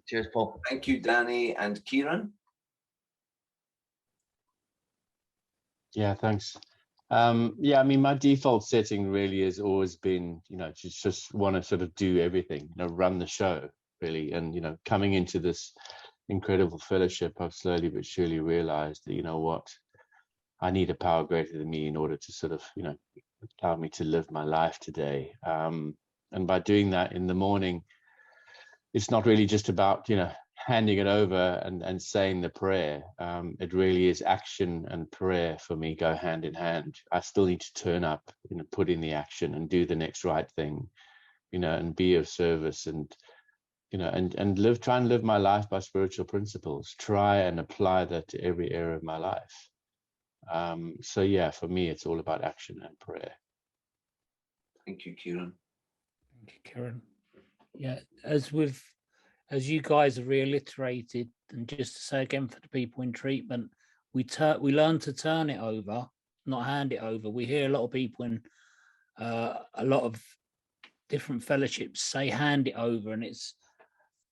Cheers, Paul.
Thank you, Danny. And Kieran?
Yeah, thanks. Yeah, I mean, my default setting really has always been, you know, just want to sort of do everything, you know, run the show, really. And, you know, coming into this incredible fellowship, I've slowly but surely realized that, you know what, I need a power greater than me in order to sort of, you know, allow me to live my life today. And by doing that in the morning, it's not really just about, you know, handing it over and saying the prayer. It really is action and prayer for me go hand in hand. I still need to turn up, you know, put in the action and do the next right thing, you know, and be of service, and, you know, and try and live my life by spiritual principles, try and apply that to every area of my life. So yeah, for me, it's all about action and prayer.
Thank you, Kieran.
Thank you, Kieran. Yeah, as you guys have reiterated, and just to say again for the people in treatment, we learn to turn it over, not hand it over. We hear a lot of people in a lot of different fellowships say hand it over, and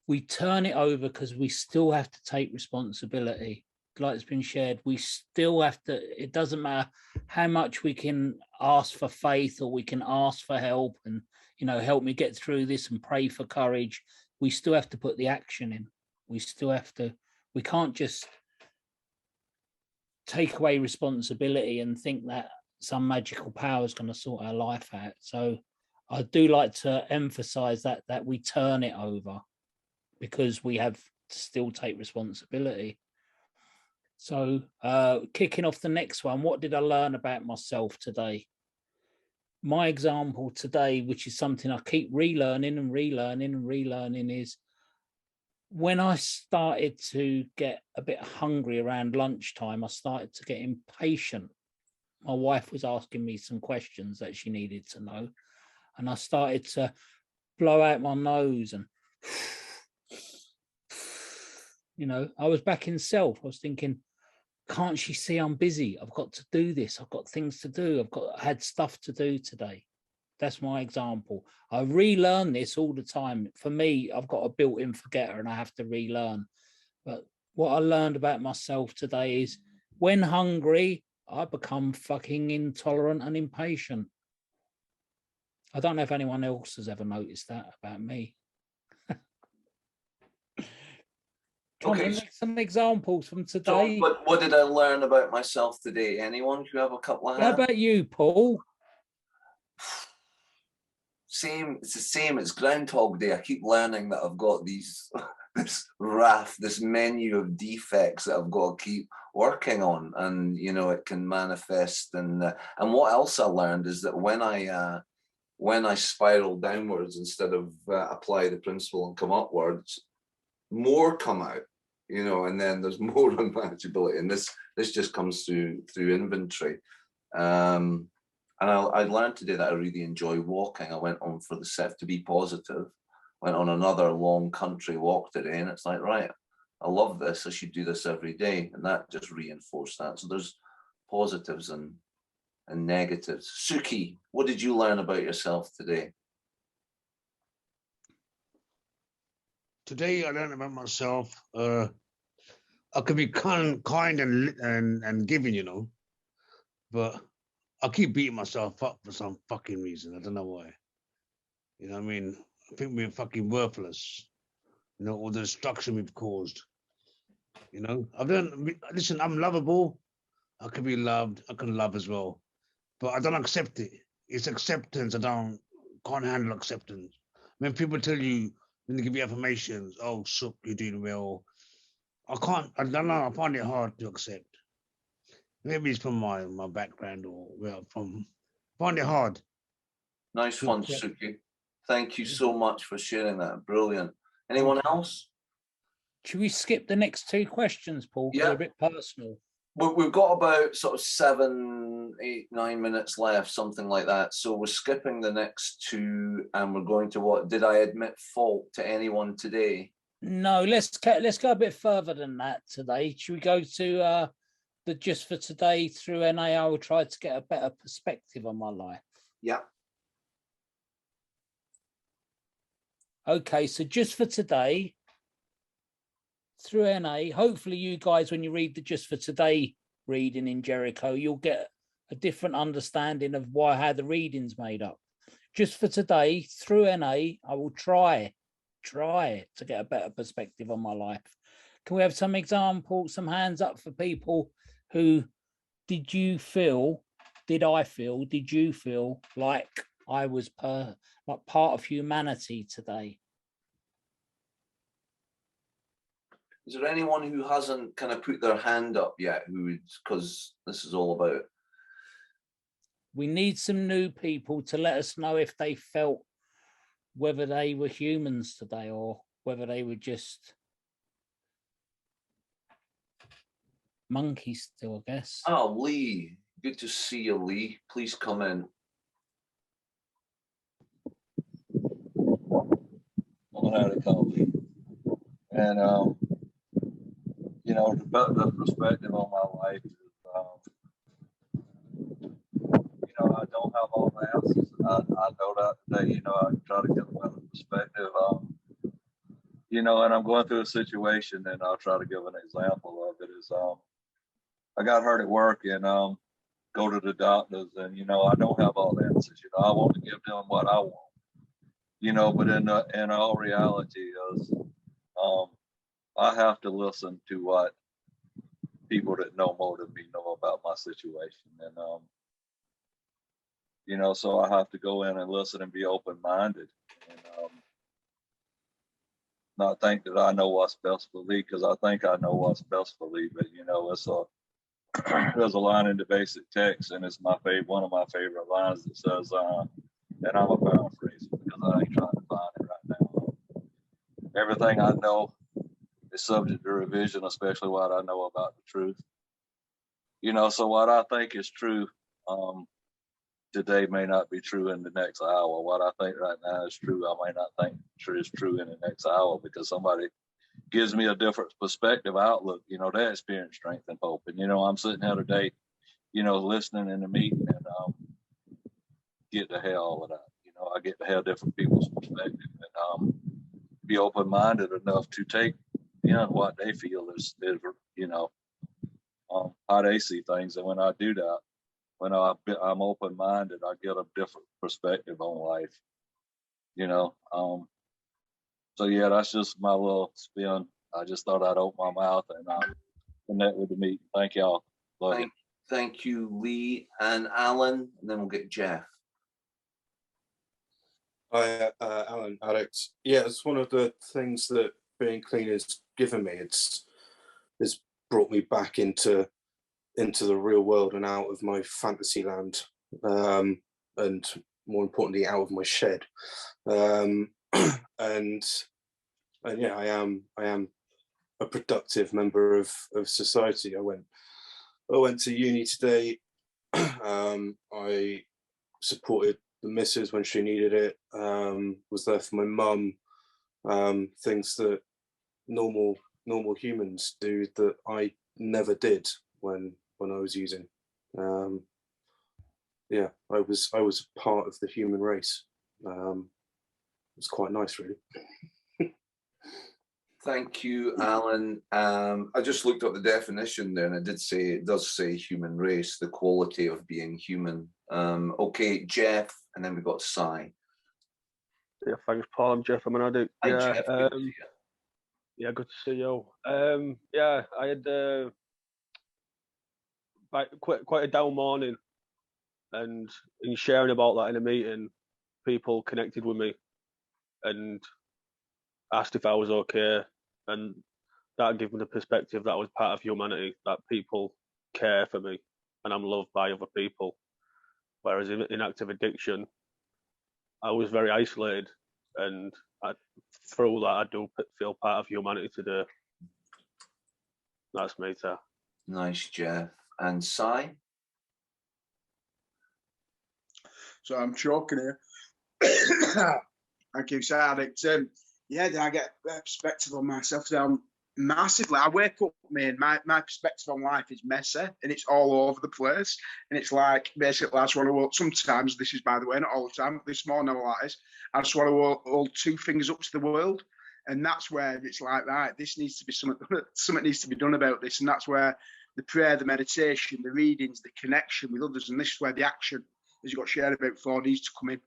we turn it over because we still have to take responsibility. Like it's been shared, we still have to. It doesn't matter how much we can ask for faith or we can ask for help, and, you know, help me get through this, and pray for courage. We still have to put the action in. We still have to. We can't just take away responsibility and think that some magical power is going to sort our life out. So I do like to emphasize that we turn it over, because we have to still take responsibility. So kicking off the next one, what did I learn about myself today? My example today, which is something I keep relearning and relearning and relearning, is when I started to get a bit hungry around lunchtime, I started to get impatient. My wife was asking me some questions that she needed to know, and I started to blow out my nose and, you know, I was back in self. I was thinking, can't she see I'm busy? I've got to do this. I've got things to do. I had stuff to do today. That's my example. I relearn this all the time. For me, I've got a built-in forgetter and I have to relearn. But what I learned about myself today is when hungry, I become fucking intolerant and impatient. I don't know if anyone else has ever noticed that about me. Come
Okay,
on, make some examples from
so,
today.
but what did I learn about myself today? Anyone? Do you have a couple of
How
hands?
about you, Paul?
Same, it's the same. It's Groundhog Day. I keep learning that I've got these this raft, this menu of defects that I've got to keep working on, and you know it can manifest. And what else I learned is that when I spiral downwards instead of apply the principle and come upwards, more come out. You know, and then there's more unmanageability, and this just comes through inventory. And I learned today that I really enjoy walking. I went on for the set to be positive, went on another long country walk today, and it's like, right, I love this. I should do this every day. And that just reinforced that. So there's positives and negatives. Suki, what did you learn about yourself today?
Today I learned about myself. I could be kind and giving, you know, but I keep beating myself up for some fucking reason. I don't know why. You know what I mean? I think we're fucking worthless. You know, all the destruction we've caused. You know, listen, I'm lovable. I can be loved. I can love as well. But I don't accept it. It's acceptance. Can't handle acceptance. When people tell you, when they give you affirmations, oh, Sook, you're doing well. I don't know, I find it hard to accept. Maybe it's from my background or where I'm from. I find it hard.
Nice one, Suki. Thank you so much for sharing that. Brilliant. Anyone else?
Should we skip the next two questions, Paul?
Yeah.
They're a bit personal.
We've got about sort of 7, 8, 9 minutes left, something like that. So we're skipping the next two, and we're going to what? Did I admit fault to anyone today?
No, let's go a bit further than that today. Should we go to the just for today through NA? I will try to get a better perspective on my life.
Yeah.
Okay, so just for today through NA, hopefully you guys, when you read the just for today reading in Jericho, you'll get a different understanding of how the reading's made up. Just for today through NA, I will try to get a better perspective on my life. Can we have some examples, some hands up for people who did you feel like I was like part of humanity today?
Is there anyone who hasn't kind of put their hand up yet, who would, because this is all about?
We need some new people to let us know if they felt whether they were humans today or whether they were just monkeys still, I guess.
Oh, Lee. Good to see you, Lee. Please come in.
On how to call Lee. And, you know, the perspective on my life is, you know, I don't have all the answers. I know that today, you know, I try to get a better perspective. You know, and I'm going through a situation, and I'll try to give an example of it. Is I got hurt at work, and go to the doctors, and you know, I don't have all the answers. You know, I want to give them what I want. You know, but in all reality is, I have to listen to what people that know more than me know about my situation, and you know, so I have to go in and listen and be open-minded, and not think that I know what's best for Lee, because I think I know what's best for Lee. But you know, it's there's a line in the basic text, and it's one of my favorite lines that says, and I'm a paraphrase because I ain't trying to find it right now. Everything I know is subject to revision, especially what I know about the truth. You know, so what I think is true today may not be true in the next hour. What I think right now is true, I may not think is true in the next hour, because somebody gives me a different perspective, outlook. You know, they experience strength and hope. And, you know, I'm sitting here today, you know, listening in the meeting, and get to hear all of that. You know, I get to hear different people's perspective, and be open-minded enough to take, you know, what they feel is you know, how they see things. And when I do that, when I'm open-minded, I get a different perspective on life, you know. So yeah, that's just my little spin I just thought I'd open my mouth and connect with the meeting. Thank y'all. Love it.
Thank you, Lee and Alan, and then we'll get Jeff.
Hi, Alan, Alex. Yeah, it's one of the things that being clean has given me. It's brought me back into the real world and out of my fantasy land, and more importantly, out of my shed. And yeah, I am a productive member of society. I went to uni today. I supported the missus when she needed it. Was there for my mum. Things that normal humans do that I never did when I was using. Yeah, I was part of the human race. It was quite nice, really.
Thank you, Alan. I just looked up the definition there, and it does say human race, the quality of being human. Okay, Jeff, and then we've got Si.
Yeah, thanks, Paul. I'm Jeff. I'm an addict.
Hi,
Yeah,
Jeff. Good to see you.
yeah, good to see you. Yeah, I had quite a down morning, and in sharing about that in a meeting, people connected with me and asked if I was okay, and that gave me the perspective that I was part of humanity, that people care for me and I'm loved by other people. Whereas in active addiction, I was very isolated, and through that I do feel part of humanity today. That's me, sir.
Nice, Jeff. And Si?
So I'm choking here. Thank you, Si. Addict. Yeah, I get a perspective on myself down massively. I wake up, man, my perspective on life is messy and it's all over the place. And it's like, basically, I just want to hold, sometimes, this is by the way, not all the time, but this morning I'm like this, I just want to hold two fingers up to the world. And that's where it's like, right, this needs to be something needs to be done about this. And that's where the prayer, the meditation, the readings, the connection with others, and this is where the action, as you got shared about before, needs to come in.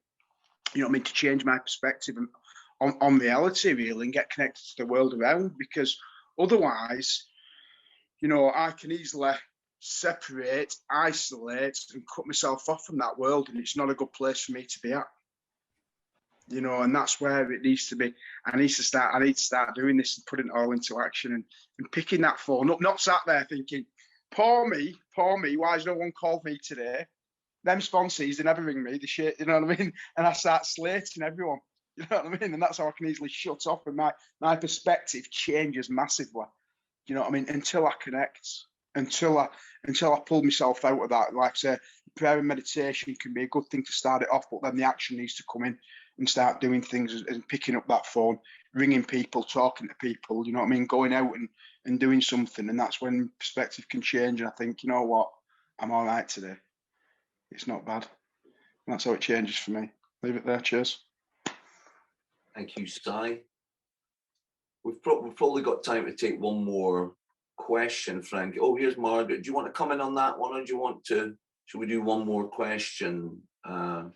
You know what I mean? To change my perspective on reality, really, and get connected to the world around. Because otherwise, you know, I can easily separate, isolate, and cut myself off from that world, and it's not a good place for me to be at. You know, and that's where it needs to be. I need to start doing this and putting it all into action and picking that phone up, not sat there thinking, poor me, why has no one called me today? Them sponsors, they never ring me, the shit, you know what I mean? And I start slating everyone, you know what I mean? And that's how I can easily shut off, and my perspective changes massively, you know what I mean? Until I connect, until I pull myself out of that. Like I say, prayer and meditation can be a good thing to start it off, but then the action needs to come in and start doing things and picking up that phone, ringing people, talking to people, you know what I mean? Going out and doing something. And that's when perspective can change. And I think, you know what? I'm all right today. It's not bad. And that's how it changes for me. Leave it there. Cheers.
Thank you, Si. We've probably got time to take one more question, Frank. Oh, here's Margaret. Do you want to come in on that one, or do you want to, should we do one more question,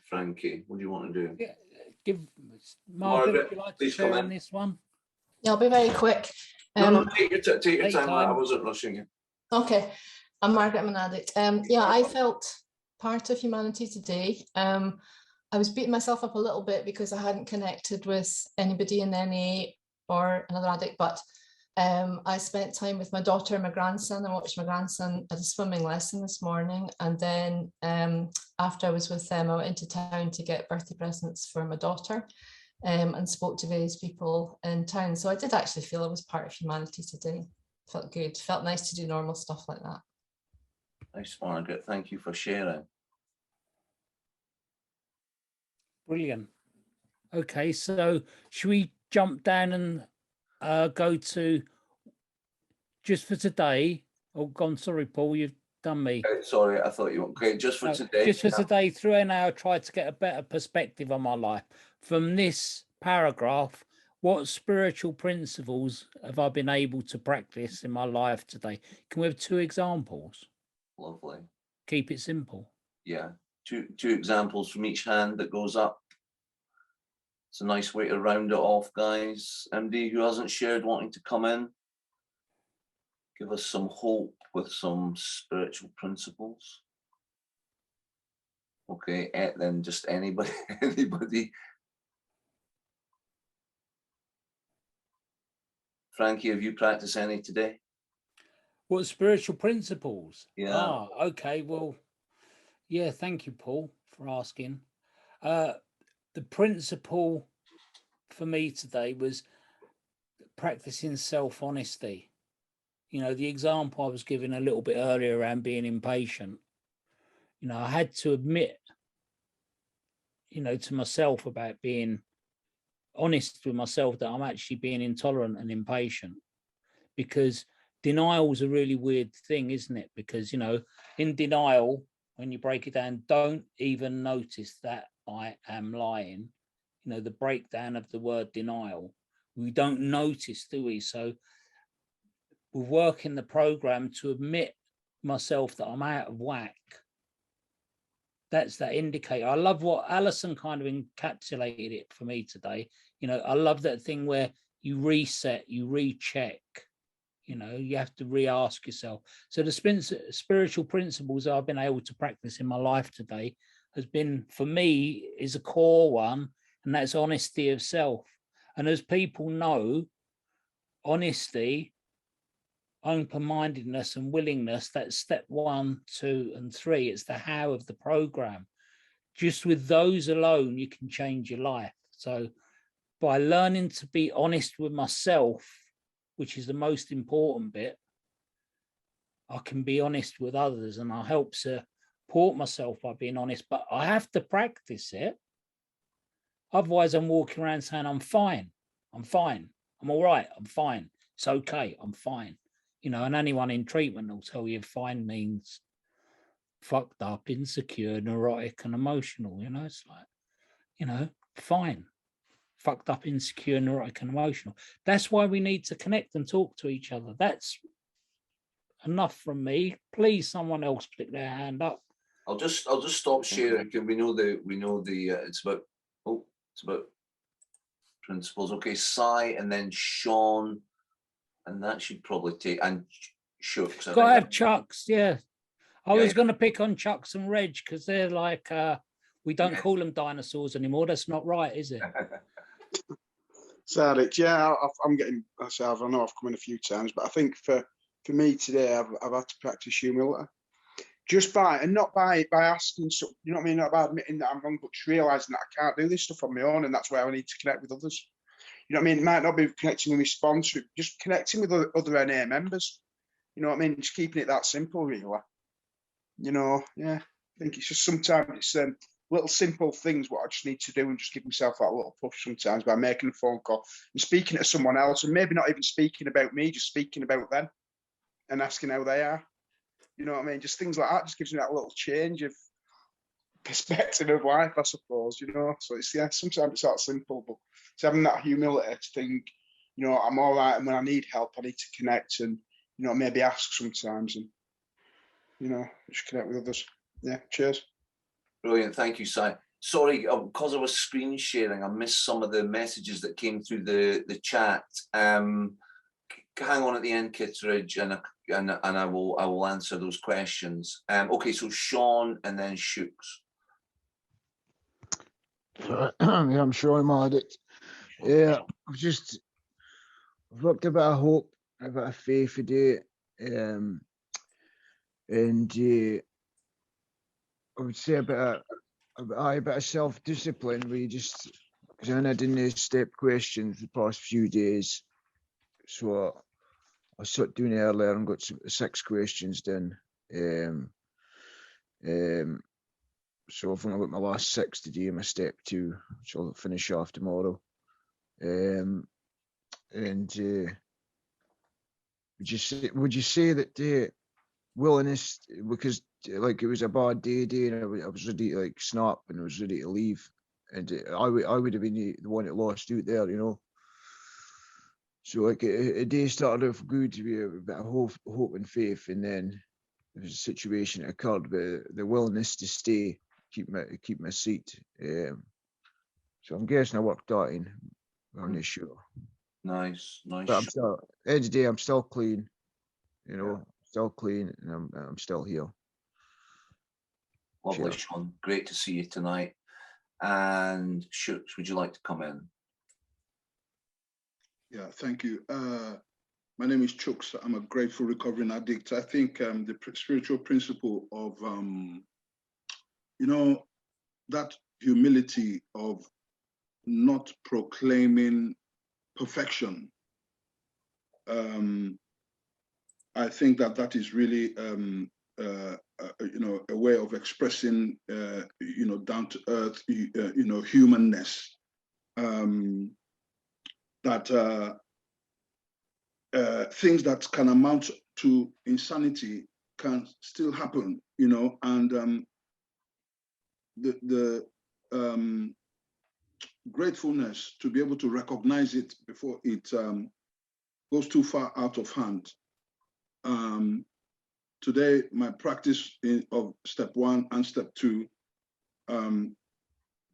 Frankie? What do you want to do?
Yeah, give Margaret, would you like to share on this one?
Yeah, I'll be very quick.
No, take your time. I wasn't rushing you.
Okay, I'm Margaret, I'm an addict. Yeah, I felt part of humanity today. I was beating myself up a little bit because I hadn't connected with anybody in NA or another addict, but I spent time with my daughter and my grandson. I watched my grandson at a swimming lesson this morning, and then after I was with them, I went into town to get birthday presents for my daughter, and spoke to various people in town. So I did actually feel I was part of humanity today. Felt good. Felt nice to do normal stuff like that.
Thanks, Margaret. Thank you for sharing.
Brilliant. Okay, so should we jump down and go to just for today? Oh, gone. Sorry, Paul, you've done me.
Okay, sorry, I thought you were okay. Just for today.
Just for today, through an hour, I tried to get a better perspective on my life. From this paragraph, what spiritual principles have I been able to practice in my life today? Can we have 2 examples?
Lovely.
Keep it simple.
Yeah, two examples from each hand that goes up. It's a nice way to round it off, guys. MD, who hasn't shared, wanting to come in? give us some hope with some spiritual principles. Okay, then just anybody, anybody. Frankie, have you practiced any today?
What spiritual principles?
Yeah.
Ah, okay. Well, yeah, thank you, Paul, for asking. The principle for me today was practicing self-honesty. You know, the example I was giving a little bit earlier around being impatient, you know, I had to admit, you know, to myself about being honest with myself that I'm actually being intolerant and impatient, because denial is a really weird thing, isn't it? Because, you know, in denial, when you break it down, don't even notice that I am lying. You know, the breakdown of the word denial, we don't notice, do we? So we work in the program to admit myself that I'm out of whack. That's that indicator. I love what Alison kind of encapsulated it for me today. You know, I love that thing where you reset, you recheck, you know, you have to re-ask yourself. So the spiritual principles I've been able to practice in my life today has been, for me, is a core one, and that's honesty of self. And as people know, honesty, open-mindedness and willingness, that's step 1, 2, and 3. It's the how of the program. Just with those alone, you can change your life. So by learning to be honest with myself, which is the most important bit, I can be honest with others, and I help support myself by being honest, but I have to practice it. Otherwise, I'm walking around saying, I'm fine, I'm fine, I'm all right, I'm fine, it's okay, I'm fine. You know, and anyone in treatment will tell you fine means fucked up, insecure, neurotic, and emotional. You know, it's like, you know, fine, fucked up, insecure, neurotic, and emotional. That's why we need to connect and talk to each other. That's enough from me. Please, someone else pick their hand up.
I'll just stop sharing. We know the it's about principles. Okay, Sai and then Sean, and that should probably take, and Shucks.
Got to have Chucks, yeah. I was going to pick on Chucks and Reg because they're like, we don't call them dinosaurs anymore. That's not right, is it?
Sorry, yeah, I'm getting myself. I know I've come in a few times, but I think for me today, I've had to practice humility. Just not by asking, so, you know what I mean? Not by admitting that I'm wrong, but just realising that I can't do this stuff on my own, and that's where I need to connect with others. You know what I mean? It might not be connecting with my sponsor, just connecting with other NA members. You know what I mean? Just keeping it that simple, really. You know, yeah. I think it's just sometimes it's little simple things what I just need to do, and just give myself that little push sometimes by making a phone call and speaking to someone else, and maybe not even speaking about me, just speaking about them and asking how they are. You know what I mean? Just things like that just gives me that little change of perspective of life, I suppose, you know. So it's, yeah, sometimes it's that simple, but it's having that humility to think, you know, I'm all right, and when I need help, I need to connect and, you know, maybe ask sometimes, and, you know, just connect with others. Yeah, cheers.
Brilliant, thank you, Si. Sorry, because I was screen sharing, I missed some of the messages that came through the chat. Hang on at the end, Kittredge, and I will answer those questions. Okay, so Sean and then Shooks.
Yeah, I'm sure I'm at it. Yeah, I've looked a bit of hope, a bit of faith today, and I would say a bit of self-discipline, where you just, because I didn't step questions the past few days, so I started doing it earlier and got 6 questions done. So I've only got my last 6 today in my step 2, which I'll finish off tomorrow. And would you say that willingness, because like it was a bad day and I was ready to like snap and I was ready to leave, and I would have been the one that lost out there, you know. So like a day started off good, to be a bit of hope and faith, and then there was a situation that occurred, but the willingness to stay, keep my seat. So I'm guessing I worked that in. I'm not sure.
Nice.
But I'm still, end of the day, I'm still clean. you know, still clean, and I'm still here.
Lovely,
Cheers.
Sean. Great to see you tonight. And Shoots, would you like to come in?
Yeah, thank you. My name is Chooks. I'm a grateful recovering addict. I think the spiritual principle of, you know, that humility of not proclaiming perfection. I think that is really, you know, a way of expressing, you know, down to earth, you know, humanness. That things that can amount to insanity can still happen, you know, and the gratefulness to be able to recognize it before it goes too far out of hand. Today, my practice of step 1 and step 2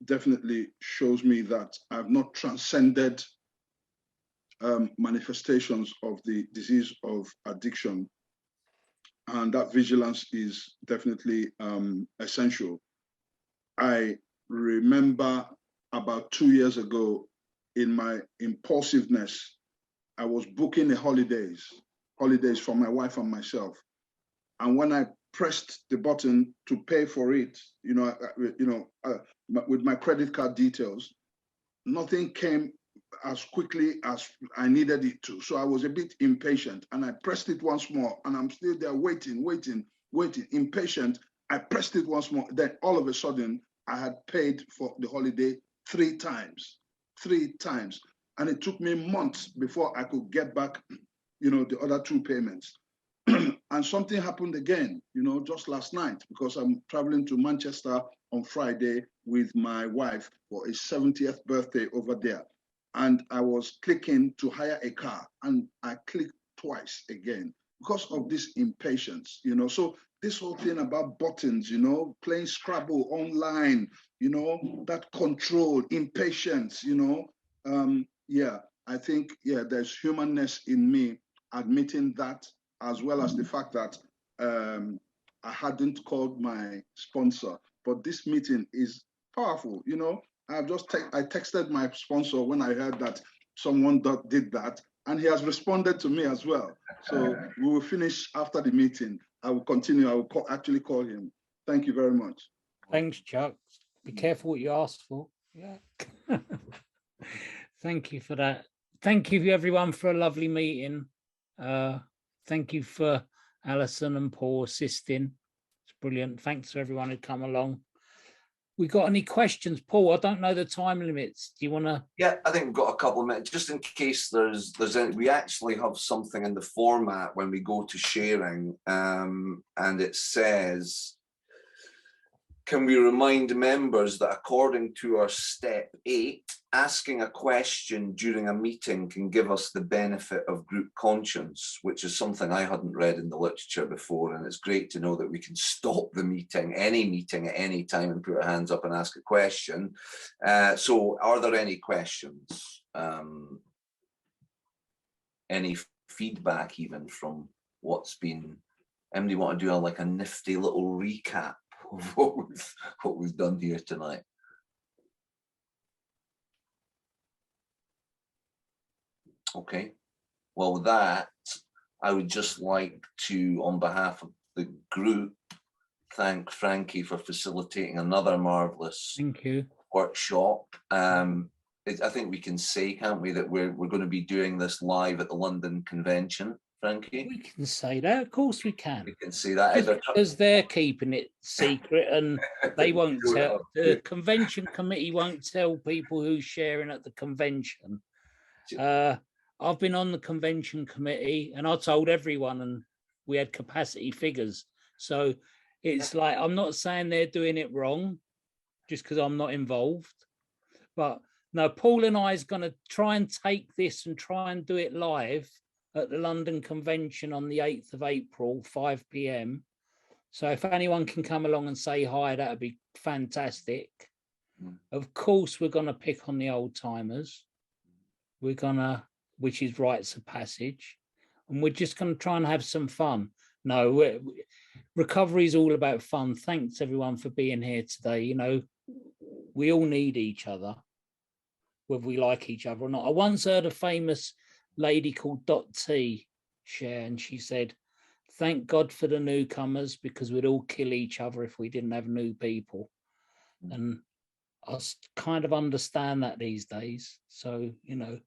definitely shows me that I've not transcended manifestations of the disease of addiction, and that vigilance is definitely essential. I remember about 2 years ago, in my impulsiveness, I was booking the holidays for my wife and myself, and when I pressed the button to pay for it, you know, with my credit card details, nothing came as quickly as I needed it to. So I was a bit impatient, and I pressed it once more, and I'm still there waiting, impatient. I pressed it once more. Then all of a sudden, I had paid for the holiday 3 times. And it took me months before I could get back, you know, the other 2 payments. And something happened again, you know, just last night, because I'm traveling to Manchester on Friday with my wife for a 70th birthday over there. And I was clicking to hire a car, and I clicked twice again because of this impatience, you know. So this whole thing about buttons, you know, playing Scrabble online, you know, that control, impatience, you know. Yeah, I think, yeah, there's humanness in me admitting that, as well as the fact that I hadn't called my sponsor. But this meeting is powerful, you know. I texted my sponsor when I heard that someone did that, and he has responded to me as well. So we will finish after the meeting. I will continue. I will actually call him. Thank you very much.
Thanks, Chuck. Be careful what you ask for. Yeah. Thank you for that. Thank you, everyone, for a lovely meeting. Thank you for Alison and Paul assisting. It's brilliant. Thanks to everyone who come along. We got any questions, Paul? I don't know the time limits. Do you want to?
Yeah, I think we've got a couple of minutes, just in case there's any. We actually have something in the format when we go to sharing, and it says, can we remind members that according to our step 8, asking a question during a meeting can give us the benefit of group conscience, which is something I hadn't read in the literature before. And it's great to know that we can stop the meeting, any meeting at any time, and put our hands up and ask a question. So are there any questions? Any feedback even from what's been, anybody want to do like a nifty little recap of what we've done here tonight? Okay, well, with that, I would just like to, on behalf of the group, thank Frankie for facilitating another marvelous workshop. I think we can say, can't we, that we're going to be doing this live at the London Convention, Frankie?
We can say that, of course we can.
We can say that.
Because they're keeping it secret, and they won't tell, the convention committee won't tell people who's sharing at the convention. I've been on the convention committee, and I told everyone, and we had capacity figures. So it's like, I'm not saying they're doing it wrong just because I'm not involved. But no, Paul and I is going to try and take this and try and do it live at the London Convention on the 8th of April, 5 p.m. So if anyone can come along and say hi, that would be fantastic. Of course, we're going to pick on the old timers. We're going to, which is rites of passage. and we're just going to try and have some fun. No, recovery is all about fun. Thanks everyone for being here today. You know, we all need each other, whether we like each other or not. I once heard a famous lady called Dot T share, and she said, thank God for the newcomers, because we'd all kill each other if we didn't have new people. And I kind of understand that these days. So, you know,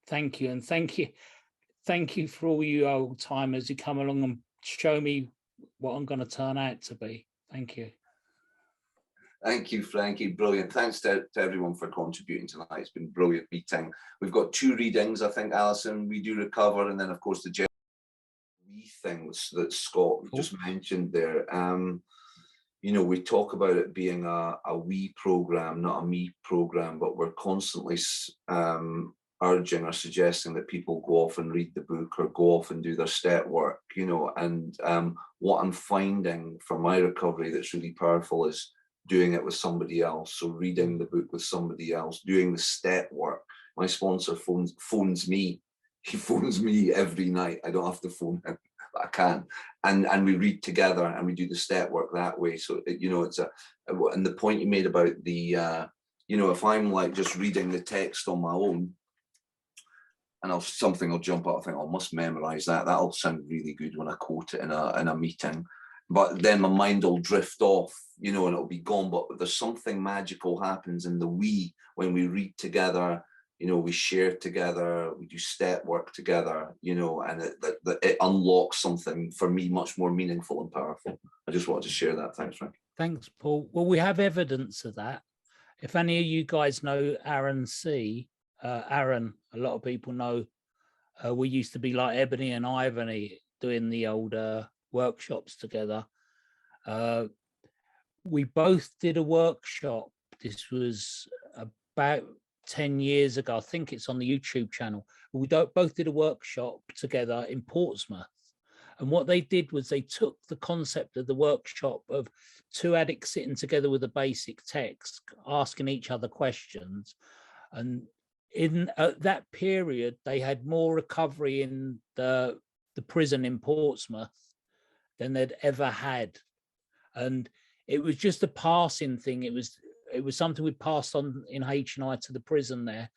thank you. And thank you for all you old timers who come along and show me what I'm going to turn out to be. Thank you.
Thank you, Frankie. Brilliant. Thanks to everyone for contributing tonight. It's been a brilliant meeting. We've got 2 readings, I think, Alison. We do recover, and then, of course, the general things that Scott just mentioned there. You know, we talk about it being a we program, not a me program, but we're constantly urging or suggesting that people go off and read the book or go off and do their step work, you know. And what I'm finding for my recovery that's really powerful is doing it with somebody else. So reading the book with somebody else, doing the step work. My sponsor phones me. He phones me every night. I don't have to phone him, but I can. And we read together and we do the step work that way. So, you know, it's and the point you made about the, you know, if I'm like just reading the text on my own, and something will jump up, I think, I must memorize that. That'll sound really good when I quote it in a meeting. But then my mind will drift off, you know, and it'll be gone. But there's something magical happens in the we when we read together, you know, we share together, we do step work together, you know, and it unlocks something for me much more meaningful and powerful. I just wanted to share that. Thanks, Frank.
Thanks, Paul. Well, we have evidence of that. If any of you guys know Aaron C, Aaron, a lot of people know, we used to be like Ebony and Ivory doing the old workshops together. We both did a workshop. This was about 10 years ago. I think it's on the YouTube channel. We both did a workshop together in Portsmouth. And what they did was they took the concept of the workshop of 2 addicts sitting together with a basic text, asking each other questions. And in that period, they had more recovery in the prison in Portsmouth than they'd ever had. And it was just a passing thing. It was something we passed on in H&I to the prison there.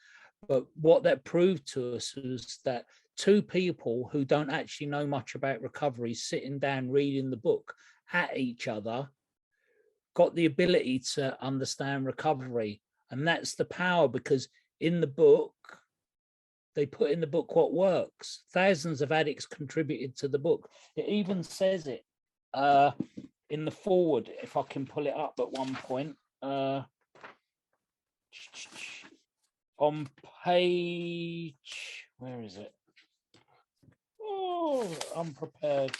But what that proved to us was that 2 people who don't actually know much about recovery sitting down reading the book at each other got the ability to understand recovery. And that's the power, because in the book, they put in the book what works. Thousands of addicts contributed to the book. It even says it in the foreword, if I can pull it up at one point. On page, where is it? Oh, I'm prepared.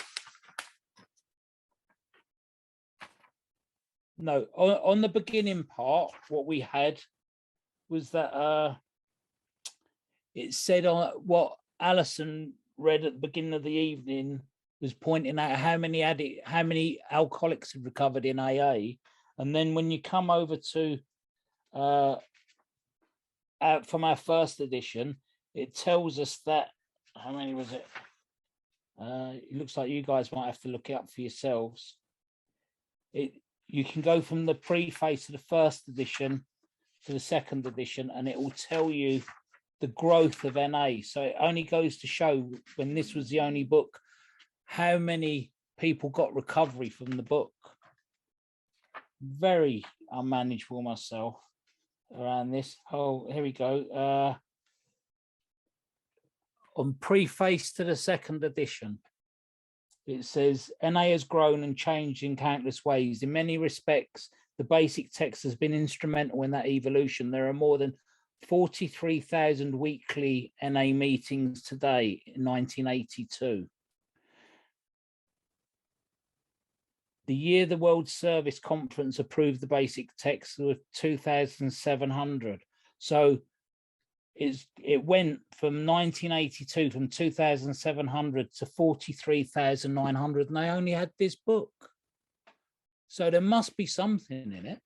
No, on the beginning part, what we had was that it said on what Alison read at the beginning of the evening was pointing out how many alcoholics had recovered in AA, and then when you come over to from our first edition, it tells us that how many was it? It looks like you guys might have to look it up for yourselves. You can go from the preface to the first edition to the second edition, and it will tell you the growth of NA. So it only goes to show, when this was the only book, how many people got recovery from the book. Very unmanageable myself around this. Oh, here we go. On preface to the second edition, it says, NA has grown and changed in countless ways. In many respects, the basic text has been instrumental in that evolution. There are more than 43,000 weekly NA meetings today in 1982. The year the World Service Conference approved the basic text was 2,700. So it went from 1982, from 2,700 to 43,900, and they only had this book. So there must be something in it.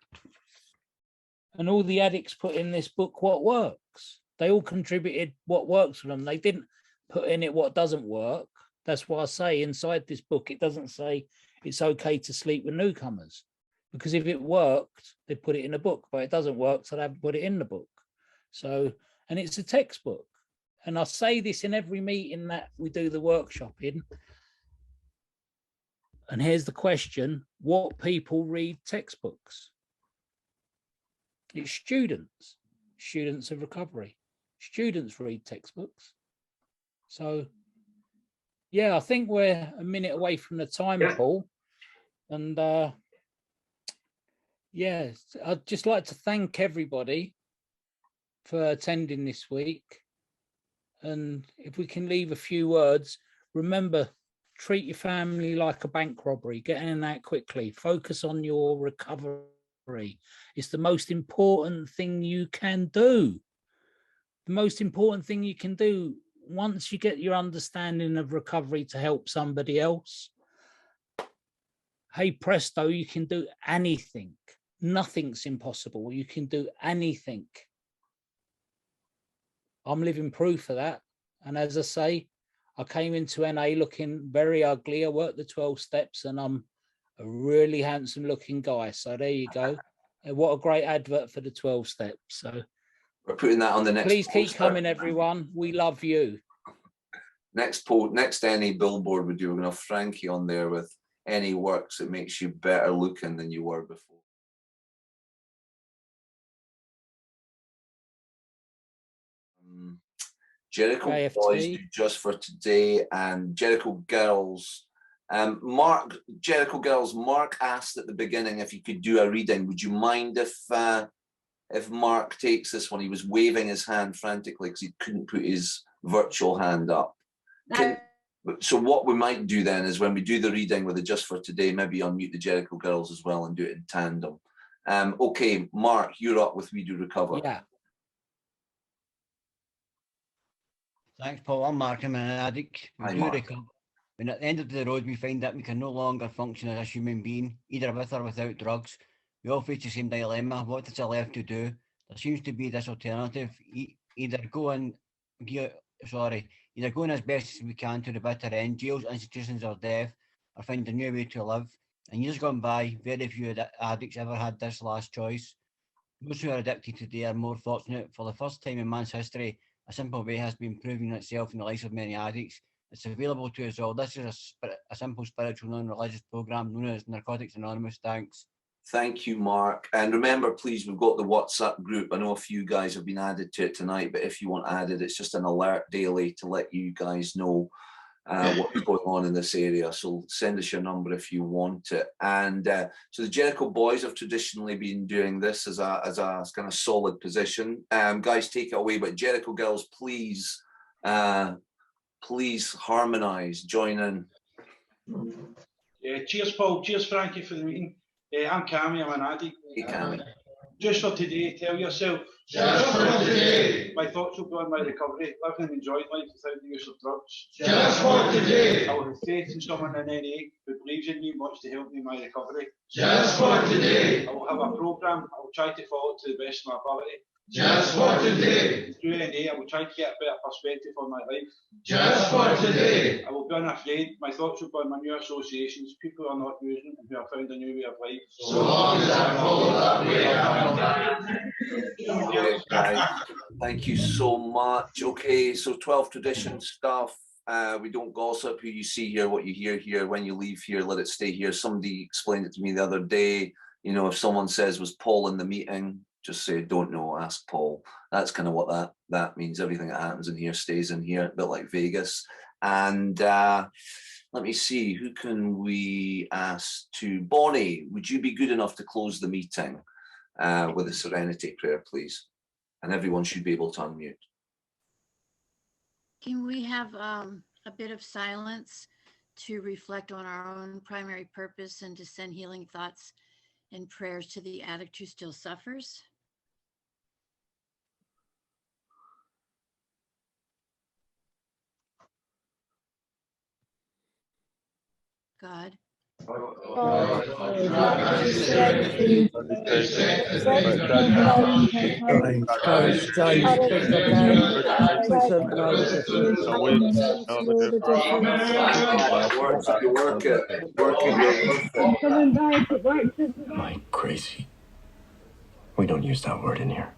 And all the addicts put in this book what works. They all contributed what works for them. They didn't put in it what doesn't work. That's why I say inside this book, it doesn't say it's okay to sleep with newcomers, because if it worked, they put it in a book, but it doesn't work, so they haven't put it in the book. So, and it's a textbook. And I say this in every meeting that we do the workshop in. And here's the question: what people read textbooks? It's students of recovery. Students read textbooks. So, yeah, I think we're a minute away from the time, Paul. And yeah, I'd just like to thank everybody for attending this week. And if we can leave a few words, remember, treat your family like a bank robbery. Get in and out quickly. Focus on your recovery. It's the most important thing you can do. The most important thing you can do once you get your understanding of recovery to help somebody else. Hey, presto, you can do anything. Nothing's impossible. You can do anything. I'm living proof of that. And as I say, I came into NA looking very ugly. I worked the 12 steps and I'm a really handsome looking guy. So there you go. And what a great advert for the 12 steps. So
we're putting that on the next
Please keep
poster.
coming, everyone. We love you.
Next NA billboard we do, we're going to have Frankie on there with any works that makes you better looking than you were before. Jericho
IFT.
Boys do Just for Today, and Jericho Girls. Jericho Girls, Mark asked at the beginning if he could do a reading. Would you mind if Mark takes this one? He was waving his hand frantically because he couldn't put his virtual hand up. So what we might do then is when we do the reading with the Just for Today, maybe unmute the Jericho Girls as well and do it in tandem. Okay, Mark, you're up with We Do Recover.
Yeah.
Thanks, Paul. I'm Mark. I'm an addict.
Hi,
We do
Mark.
recover. When at the end of the road we find that we can no longer function as a human being, either with or without drugs. We all face the same dilemma. What is there left to do? There seems to be this alternative: either go as best as we can to the bitter end, jails, institutions, or death, or find a new way to live. In years gone by, very few addicts ever had this last choice. Those who are addicted today are more fortunate. For the first time in man's history, a simple way has been proving itself in the lives of many addicts. It's available to us all. This is a simple spiritual non-religious program known as Narcotics Anonymous. Thanks.
Thank you, Mark. And remember, please, we've got the WhatsApp group. I know a few guys have been added to it tonight, but if you want added, it's just an alert daily to let you guys know what's going on in this area. So send us your number if you want it. And so the Jericho Boys have traditionally been doing this as a kind of solid position. Guys, take it away. But Jericho Girls, please harmonise, join in.
Cheers, Paul. Cheers, Frankie, for the meeting. I'm Cammy. I'm an addict.
Hey, Cammy.
Just for today, tell yourself.
Just for today.
My thoughts will be on my recovery, living an enjoyed life without the use of drugs.
Just for today.
I will have faith in someone in NA who believes in me and wants to help me in my recovery.
Just for today.
I will have a programme. I will try to follow it to the best of my ability.
Just for today.
Through NA, I will try to get a better perspective on my life.
Just for today.
I will be unafraid. My thoughts will be on my new associations, people who are not using and who have found a new way of life.
So long as I follow that way,
Thank you so much. Okay, so 12 tradition stuff. We don't gossip. Who you see here, what you hear here, when you leave here, let it stay here. Somebody explained it to me the other day. You know, if someone says, was Paul in the meeting? Just say, don't know, ask Paul. That's kind of what that means. Everything that happens in here stays in here, a bit like Vegas. And let me see, who can we ask to? Bonnie, would you be good enough to close the meeting with a serenity prayer, please? And everyone should be able to unmute.
Can we have a bit of silence to reflect on our own primary purpose and to send healing thoughts and prayers to the addict who still suffers? God.
awesome, and I would just
It's a week.
Work it.
I'm coming back. It works.
Am I crazy? We don't use that word in here.